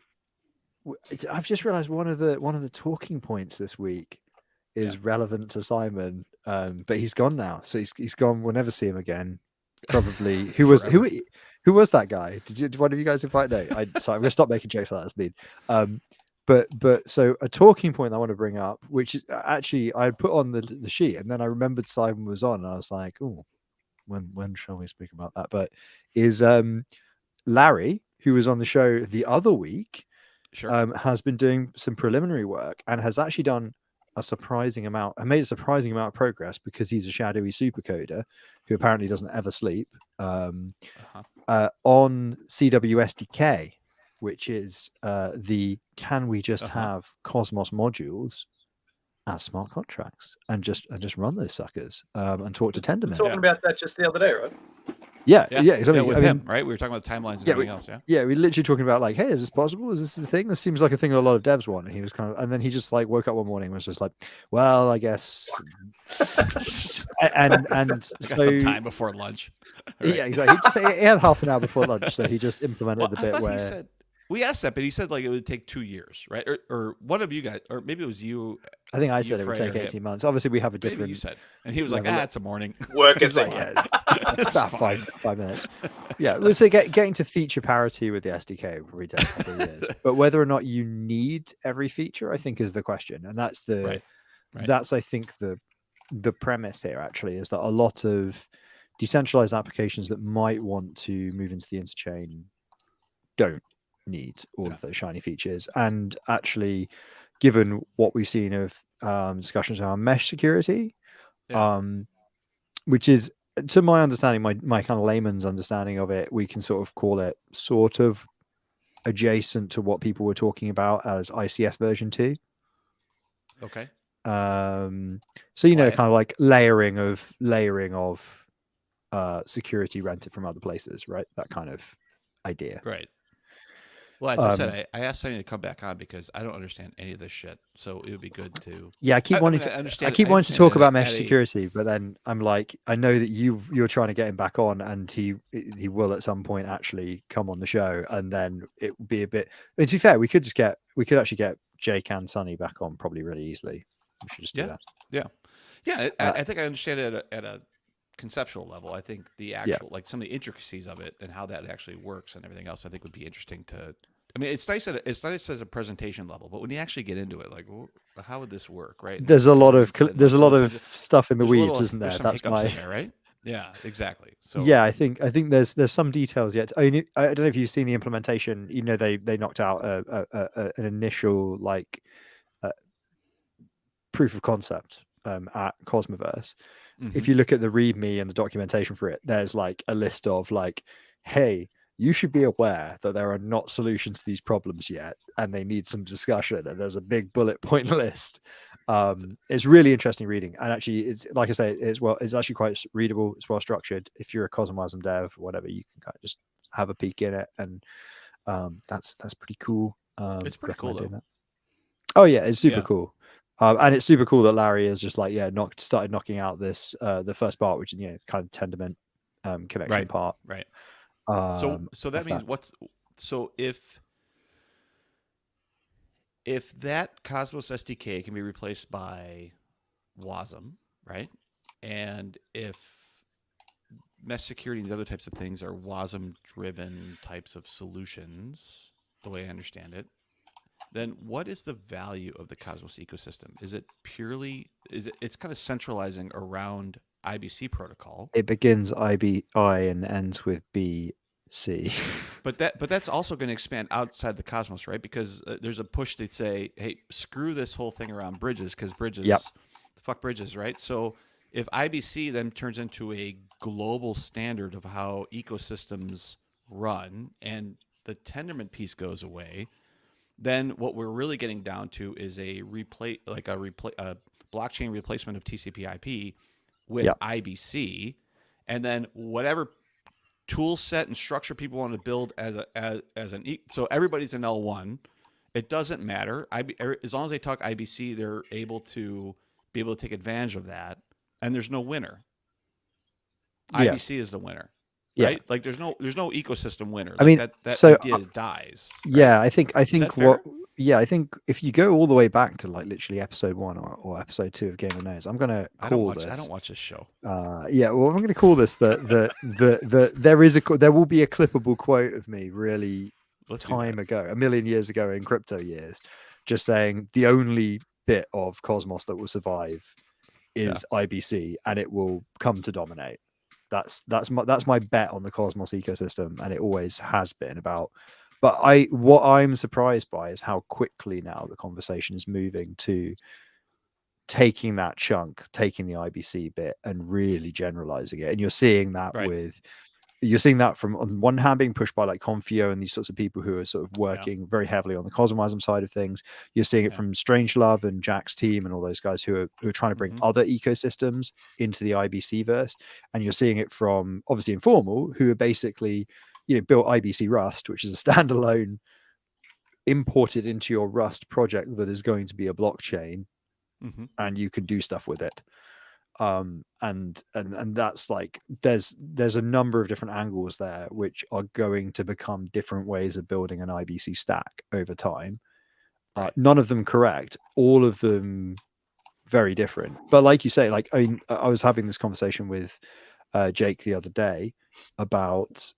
I've just realized one of the talking points this week is relevant to Simon, but he's gone now. So he's gone. We'll never see him again. Probably. Who was that guy? Did one of you guys invite? No. Sorry, I'm gonna stop making jokes like that. That's mean. But so a talking point I want to bring up, which is actually I put on the sheet, and then I remembered Simon was on, and I was like, oh, when shall we speak about that? But is Larry, who was on the show the other week, has been doing some preliminary work and has actually done made a surprising amount of progress, because he's a shadowy supercoder who apparently doesn't ever sleep, on CWSDK, which is can we just have Cosmos modules as smart contracts and just run those suckers and talk to Tendermint. We were talking about that just the other day, right? Yeah, exactly. With him, right? We were talking about timelines and everything else. Yeah, we were literally talking about like, hey, is this possible? Is this the thing? This seems like a thing that a lot of devs want. And he was and then he just like woke up one morning and was just like, well, I guess. and so some time before lunch. Right? Yeah, exactly. He had half an hour before lunch, so he just implemented the bit where. He said, we asked that, but he said like it would take 2 years, right? Or one of you guys, or maybe it was you. I think I said it would take 18 months. Obviously, we have a different. Maybe you said, and he was like, it's a morning. Work is like, about 5 minutes. Yeah, so getting to feature parity with the SDK will probably take a couple of years. But whether or not you need every feature, I think, is the question, and that's that's I think the premise here actually is that a lot of decentralized applications that might want to move into the interchain don't need all of those shiny features, and actually, given what we've seen of discussions around mesh security, which is, to my understanding, my kind of layman's understanding of it, we can sort of call it sort of adjacent to what people were talking about as ICS version 2. Okay. So kind of like layering of security rented from other places, right? That kind of idea. Right. Well, as I said, I asked Sonny to come back on because I don't understand any of this shit. So it would be good to. Yeah, I keep wanting to talk about mesh security, but then I'm like, I know that you're trying to get him back on, and he will at some point actually come on the show, and then it would be a bit. To be fair, we could actually get Jake and Sonny back on probably really easily. We should just do that. Yeah. I think I understand it at a conceptual level. I think the actual like some of the intricacies of it and how that actually works and everything else, I think would be interesting to I mean, it's nice as a presentation level, but when you actually get into it, like, how would this work, right? And There's a lot of components and there's like a all lot those of things. stuff in the There's a weeds, little, isn't there's there? some That's hiccups my in there, right? Yeah, exactly. So yeah. I think there's some details yet. I don't know if you've seen the implementation. You know, they knocked out an initial like proof of concept at Cosmoverse. If you look at the README and the documentation for it, there's like a list of like, hey, you should be aware that there are not solutions to these problems yet, and they need some discussion. And there's a big bullet point list. It's really interesting reading, and actually, it's like I say, it's actually quite readable. It's well structured. If you're a Cosmosm dev or whatever, you can kind of just have a peek in it, and that's pretty cool. it's pretty cool though. That. Oh yeah, it's super Yeah. cool. And it's super cool that Larry is just like started knocking out this the first part, which kind of Tendermint connection part. Right. So that means so if that Cosmos SDK can be replaced by WASM, right? And if mesh security and the other types of things are WASM driven types of solutions, the way I understand it, then what is the value of the Cosmos ecosystem? Is it purely it's kind of centralizing around IBC protocol? It begins IBI and ends with BC. But that's also going to expand outside the Cosmos, right? Because there's a push to say, hey, screw this whole thing around bridges, because bridges, fuck bridges, right? So if IBC then turns into a global standard of how ecosystems run, and the Tendermint piece goes away, then what we're really getting down to is a blockchain replacement of TCP/IP with IBC, and then whatever tool set and structure people want to build so everybody's an L1. It doesn't matter. As long as they talk IBC, they're able to take advantage of that, and there's no winner. IBC is the winner. Right? Yeah. Like there's no ecosystem winner. I mean, that so idea dies. Right? Yeah, I think I think if you go all the way back to like literally episode 1 or episode 2 of Game of Noise, I'm gonna call this. I don't watch this show. Yeah, well, I'm gonna call this there will be a clippable quote of me really time ago, a million years ago in crypto years, just saying the only bit of Cosmos that will survive is IBC, and it will come to dominate. That's my bet on the Cosmos ecosystem, and it always has been about. But what I'm surprised by is how quickly now the conversation is moving to taking that chunk, taking the IBC bit, and really generalizing it. And you're seeing that from on one hand being pushed by like Confio and these sorts of people who are sort of working very heavily on the Cosmosm side of things. You're seeing it from Strangelove and Jack's team and all those guys who are trying to bring other ecosystems into the IBC verse. And you're seeing it from obviously Informal, who are basically, built IBC Rust, which is a standalone imported into your Rust project that is going to be a blockchain, and you can do stuff with it. And that's like there's a number of different angles there which are going to become different ways of building an IBC stack over time. None of them correct, all of them very different. But like you say, like I was having this conversation with Jake the other day about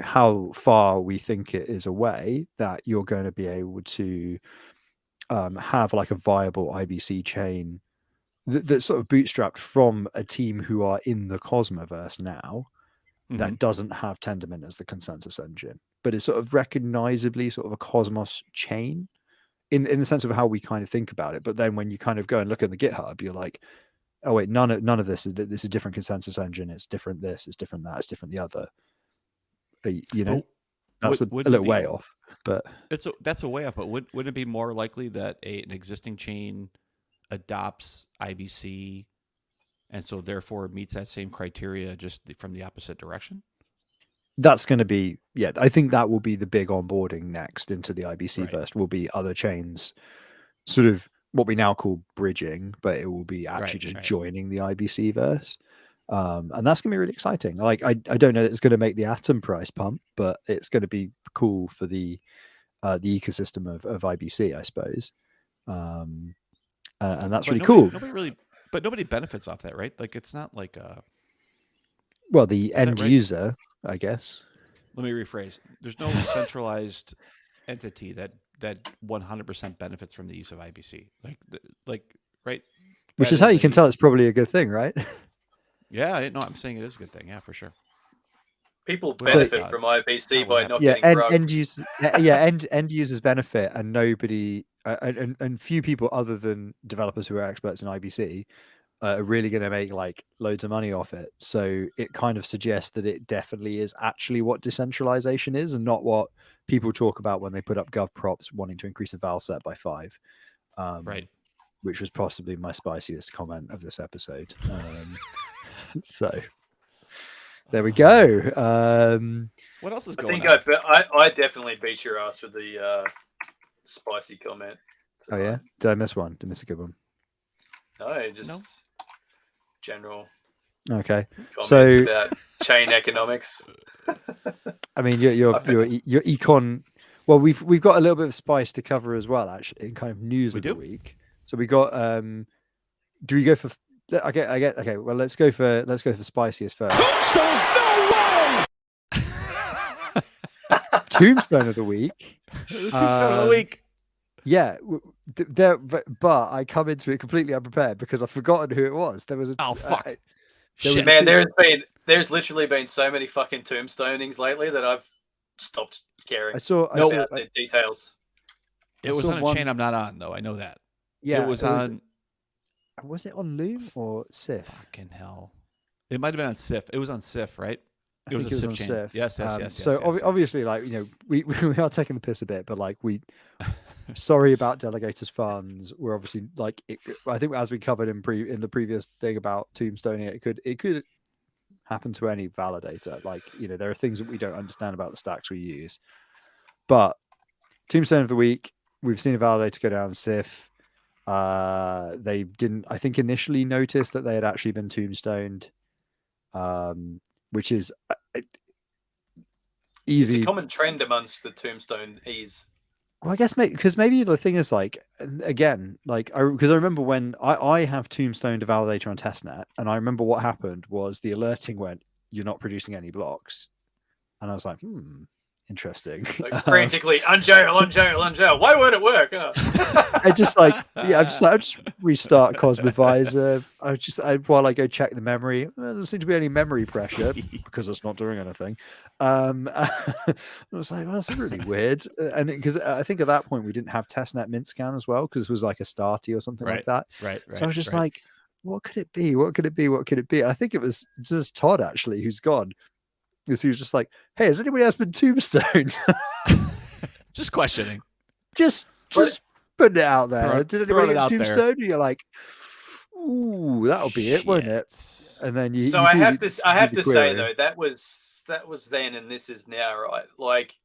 how far we think it is away that you're going to be able to have like a viable IBC chain that's sort of bootstrapped from a team who are in the Cosmoverse now, that doesn't have Tendermint as the consensus engine, but it's sort of recognizably sort of a Cosmos chain in the sense of how we kind of think about it. But then when you kind of go and look at the GitHub, you're like, oh wait, none of this is a different consensus engine. It's different this, it's different that, it's different the other. That's a little way off. But that's a way off. But wouldn't it be more likely that an existing chain adopts IBC, and so therefore meets that same criteria just from the opposite direction? That's going to be, I think that will be the big onboarding next into the IBC verse. Will be other chains, sort of what we now call bridging, but it will be actually just joining the IBC verse. And that's gonna be really exciting. Like I don't know that it's going to make the Atom price pump, but it's going to be cool for the ecosystem of IBC, I suppose. And that's really cool. Nobody benefits off that, right? Like it's not like the end user, I guess. Let me rephrase. There's no centralized entity that 100% benefits from the use of IBC. Like right. Which That is how you a- can tell it's probably a good thing, right? Yeah, no, I'm saying it is a good thing. Yeah, for sure. People Well, benefit uh, from IBC kinda what by happened. not Yeah, getting drugged. end users benefit, and nobody and few people other than developers who are experts in IBC are really going to make like loads of money off it. So it kind of suggests that it definitely is actually what decentralization is, and not what people talk about when they put up gov props wanting to increase the val set by 5. Right. Which was possibly my spiciest comment of this episode. So there we go. What else is I going think on? I definitely beat your ass with the spicy comment. Oh yeah, did I miss one? Did I miss a good one? No, just No. general Okay, comments so about chain economics. I mean, your econ. Well, we've got a little bit of spice to cover as well, actually, in kind of news of the week. So we got. Do we go for? I get. Okay. Well, let's go for spiciest first. Tombstone of the week. Tombstone of the week. Yeah, there. But I come into it completely unprepared because I've forgotten who it was. There was a. Oh fuck. Shit, man, there's literally been so many fucking tombstonings lately that I've stopped caring. I saw the details. It was on a chain I'm not on though. I know that. Yeah, it was on. Was it on Loom or Sif? Fucking hell! It might have been on Sif. It was on Sif, right? It was on chain. Sif. Yes. So obviously, like, you know, we are taking the piss a bit, but like sorry about delegators funds. We're obviously like, I think as we covered in the previous thing about tombstoning, it could happen to any validator. Like, you know, there are things that we don't understand about the stacks we use. But Tombstone of the week, we've seen a validator go down Sif. They didn't, I think, initially notice that they had actually been tombstoned, which is easy. It's a common trend amongst the tombstone ease. Well, I guess because maybe the thing is, like, again, like, because I remember when I have tombstoned a validator on testnet, and I remember what happened was the alerting went, "You're not producing any blocks," and I was like, interesting. Like frantically, unjail. Why won't it work? I just like, I just restart Cosmovisor. While I go check the memory, there doesn't seem to be any memory pressure because it's not doing anything. I was like, well, that's really weird. And because I think at that point we didn't have testnet mint scan as well, because it was like a starty or something like that. Right. So I was just like, what could it be? What could it be? What could it be? I think it was just Todd actually who's gone. Because he was just like, hey, has anybody else been tombstoned? Just questioning. Just putting it out there. Did anybody get tombstoned? You're like, ooh, that'll be it, won't it? And then you. So I have to say though, that was then and this is now, right? Like,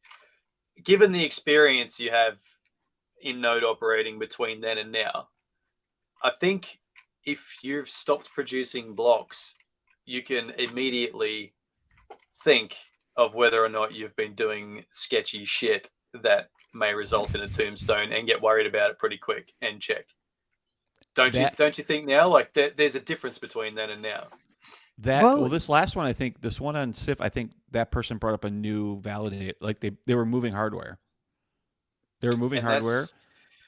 given the experience you have in node operating between then and now, I think if you've stopped producing blocks, you can immediately think of whether or not you've been doing sketchy shit that may result in a tombstone, and get worried about it pretty quick and check. Don't you think now? Like, there's a difference between then and now. Well, this last one, I think this one on Sif, I think that person brought up a new validator. Like they were moving hardware. They were moving hardware,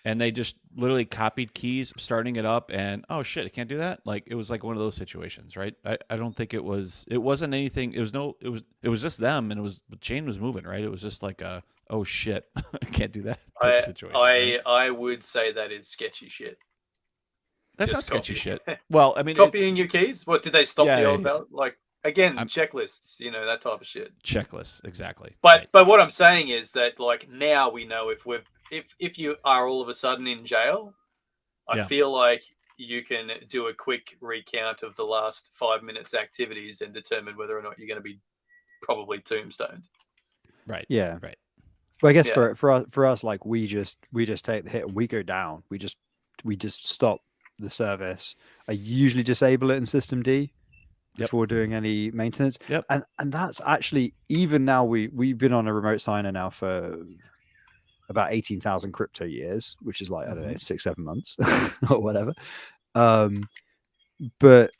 and they just literally copied keys, starting it up, and oh shit, I can't do that. Like, it was like one of those situations, right? I don't think it wasn't anything. It was just them, and the chain was moving, right? It was just like oh shit, I can't do that situation. I would say that is sketchy shit. That's not sketchy shit. Well, I mean, copying your keys. What did they stop the old ballot? Like, again, checklists, you know, that type of shit. Checklists, exactly. But what I'm saying is that, like, now we know if you are all of a sudden in jail, I feel like you can do a quick recount of the last 5 minutes activities and determine whether or not you're going to be probably tombstoned. Right. Yeah. Right. Well, I guess for us, like, we just take the hit and we go down. We just stop the service. I usually disable it in system D before doing any maintenance. Yep. And that's actually, even now we've been on a remote signer now for about 18,000 crypto years, which is like, I don't know, 6-7 months or whatever. But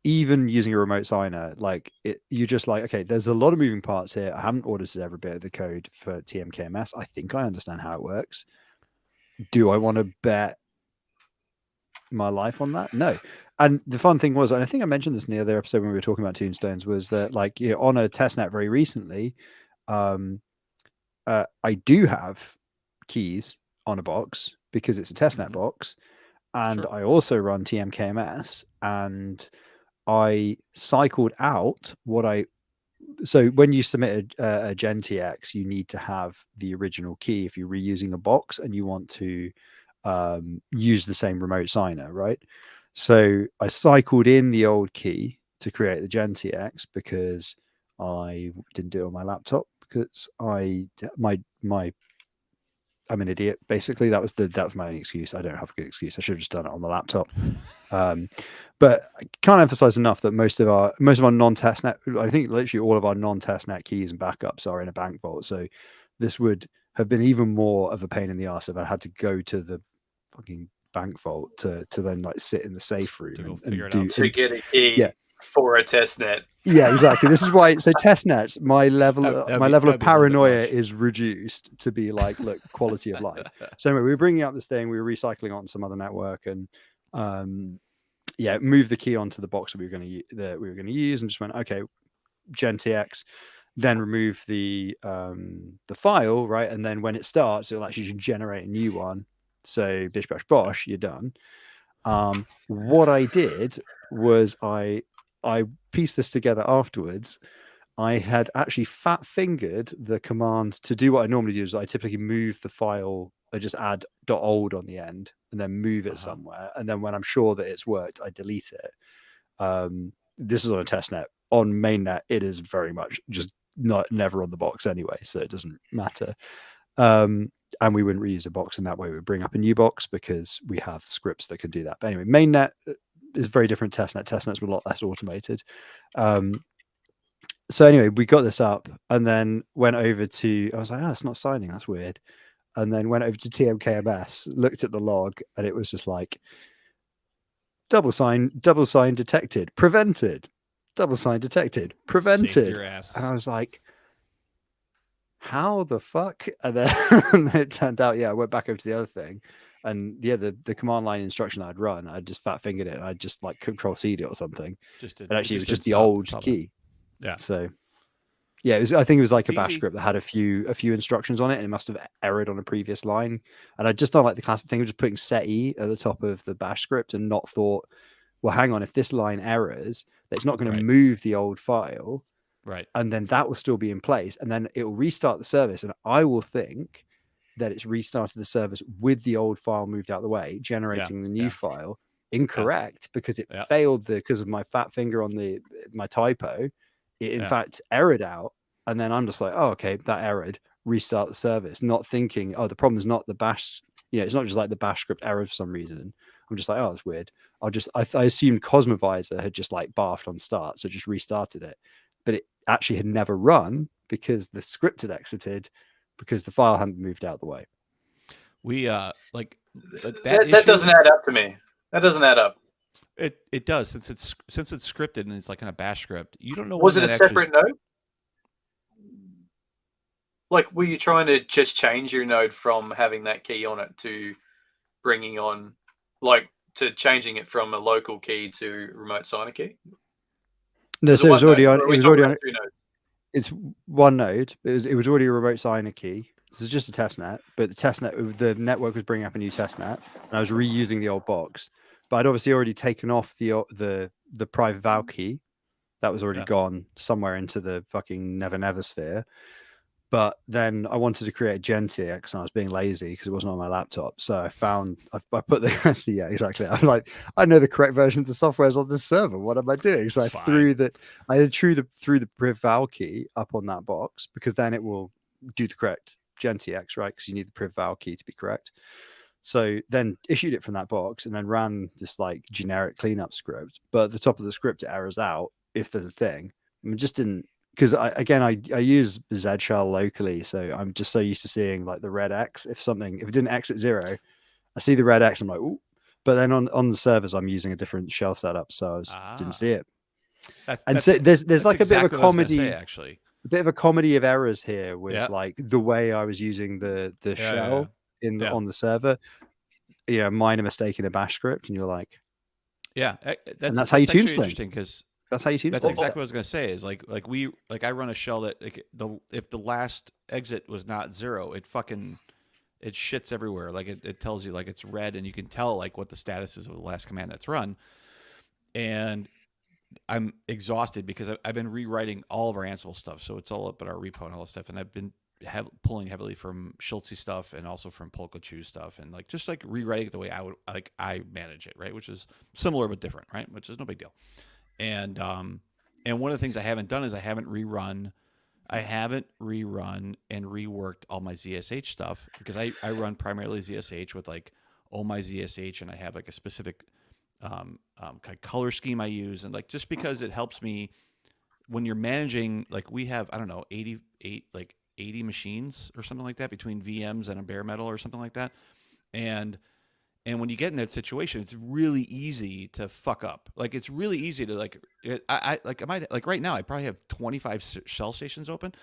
even using a remote signer, like you're just like, okay, there's a lot of moving parts here. I haven't audited every bit of the code for TMKMS. I think I understand how it works. Do I want to bet my life on that? No. And the fun thing was, and I think I mentioned this in the other episode when we were talking about tombstones, was that like, you know, on a testnet very recently, I do have keys on a box because it's a testnet box, and I also run TMKMS, and I cycled out what I. So when you submit a GenTX, you need to have the original key if you're reusing a box and you want to use the same remote signer, right? So I cycled in the old key to create the GenTX because I didn't do it on my laptop because I'm an idiot. Basically, that was my only excuse. I don't have a good excuse. I should have just done it on the laptop. But I can't emphasize enough that most of our non-testnet, I think literally all of our non-testnet keys and backups are in a bank vault. So this would have been even more of a pain in the ass if I had to go to the fucking bank vault to then like sit in the safe room to get a key for a testnet. Yeah, exactly. This is why. So testnets, my level of paranoia is reduced to be like, look, quality of life. So anyway, we were bringing up this thing, we were recycling on some other network, and moved the key onto the box that we were going to use, and just went, okay, GenTX, then remove the file, right, and then when it starts, it'll actually generate a new one. So bish bash bosh, you're done. What I did was I pieced this together afterwards. I had actually fat fingered the command to do what I normally do. Is I typically move the file. I just add .old on the end and then move it somewhere. And then when I'm sure that it's worked, I delete it. This is on a testnet. On mainnet, it is very much just never on the box anyway, so it doesn't matter. And we wouldn't reuse a box in that way. We bring up a new box because we have scripts that can do that. But anyway, mainnet is very different testnet. Testnets were a lot less automated. So anyway, we got this up and then went over to, I was like, it's not signing. That's weird. And then went over to TMKMS, looked at the log, and it was just like, double sign detected, prevented, double sign detected, prevented. Saved your ass. And I was like, how the fuck? And then it turned out, I went back over to the other thing, and the command line instruction I'd run, I just fat fingered it, and I just like Control C'd it or something. And actually, it was just the old key. Yeah. So I think it was like a bash script that had a few instructions on it, and it must have errored on a previous line. And I'd just done like the classic thing of just putting set E at the top of the bash script and not thought, well, hang on, if this line errors, it's not going to move the old file. Right. And then that will still be in place. And then it will restart the service. And I will think that it's restarted the service with the old file moved out of the way, generating the new file. Incorrect, because it failed because of my fat finger on my typo. It in fact errored out. And then I'm just like, oh, okay, that errored. Restart the service. Not thinking, the problem is not the bash. It's not just like the bash script error for some reason. I'm just like, oh, that's weird. I assumed Cosmovisor had just like barfed on start, so just restarted it. But it actually had never run because the script had exited because the file hadn't moved out of the way. We that doesn't add up to me. That doesn't add up. It does since it's scripted and it's like in a bash script. You don't know. Was it a separate node? Like, were you trying to just change your node from having that key on it to bringing on, like, to changing it from a local key to remote signer key? No, so it was already on. It was already on. It's one node. It was already a remote signer key. This is just a testnet, but the network was bringing up a new testnet, and I was reusing the old box. But I'd obviously already taken off the private val key. That was already gone somewhere into the fucking never sphere. But then I wanted to create GenTX, and I was being lazy because it wasn't on my laptop. So I put the exactly. I'm like, I know the correct version of the software is on this server. What am I doing? So I threw the priv val key up on that box because then it will do the correct GenTX, right? Because you need the priv val key to be correct. So then issued it from that box and then ran this like generic cleanup script. But at the top of the script, it errors out if there's a thing. I just didn't. Because I use Z shell locally, so I'm just so used to seeing like the red X. If it didn't exit 0, I see the red X, I'm like, ooh. But then on the servers, I'm using a different shell setup, so I didn't see it. So there's like exactly a bit of a comedy, say, actually. A bit of a comedy of errors here with like the way I was using the shell on the server. Minor mistake in a bash script, and you're like, that's how you tune Sling. Interesting, because that's how you tune. That's exactly what I was gonna say. Is like I run a shell that if the last exit was not 0, it shits everywhere. Like it tells you like it's red, and you can tell like what the status is of the last command that's run. And I'm exhausted because I've been rewriting all of our Ansible stuff, so it's all up in our repo and all that stuff. And I've been pulling heavily from Schultze stuff and also from Polkachu stuff, and just rewriting it the way I manage it, right? Which is similar but different, right? Which is no big deal. And one of the things I haven't done is I haven't rerun and reworked all my ZSH stuff, because I run primarily ZSH with my ZSH, and I have a specific color scheme I use, and just because it helps me when you're managing, we have 80 machines or something like that between VMs and a bare metal or something like that, and when you get in that situation, it's really easy to fuck up. It's really easy to right now I probably have 25 shell stations open,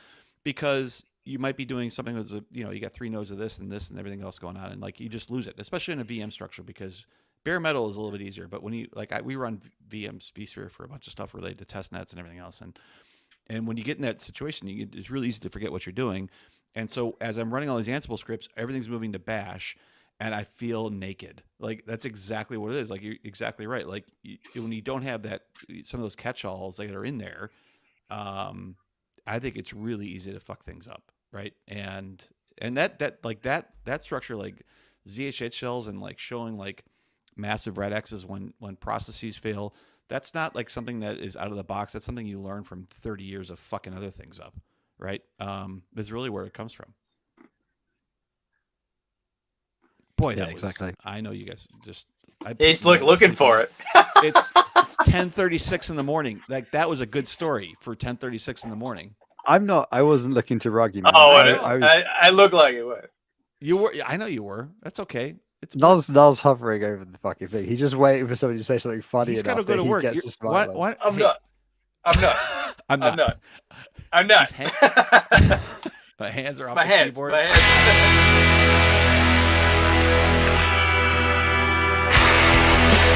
because you might be doing something with you got 3 nodes of this and everything else going on, and you just lose it, especially in a VM structure, because bare metal is a little bit easier. But when you we run VMs, vSphere, for a bunch of stuff related to test nets and everything else, and when you get in that situation, it's really easy to forget what you're doing. And so as I'm running all these Ansible scripts, everything's moving to bash, and I feel naked. That's exactly what it is. You're exactly right. When you don't have some of those catch-alls that are in there, I think it's really easy to fuck things up, right? And that structure, ZHH shells, and showing massive red X's when processes fail, that's not something that is out of the box. That's something you learn from 30 years of fucking other things up, right? Is really where it comes from. Boy, that was exactly. I know you guys just. He's looking for it. It's 10:36 in the morning. That was a good story for 10:36 in the morning. I wasn't looking to rug you. Man. I look like it. What? You were. I know you were. That's okay. It's Nul's hovering over the fucking thing. He's just waiting for somebody to say something funny. He's got to go to work. What? I'm not. I'm not. My hands are off the keyboard. My hands.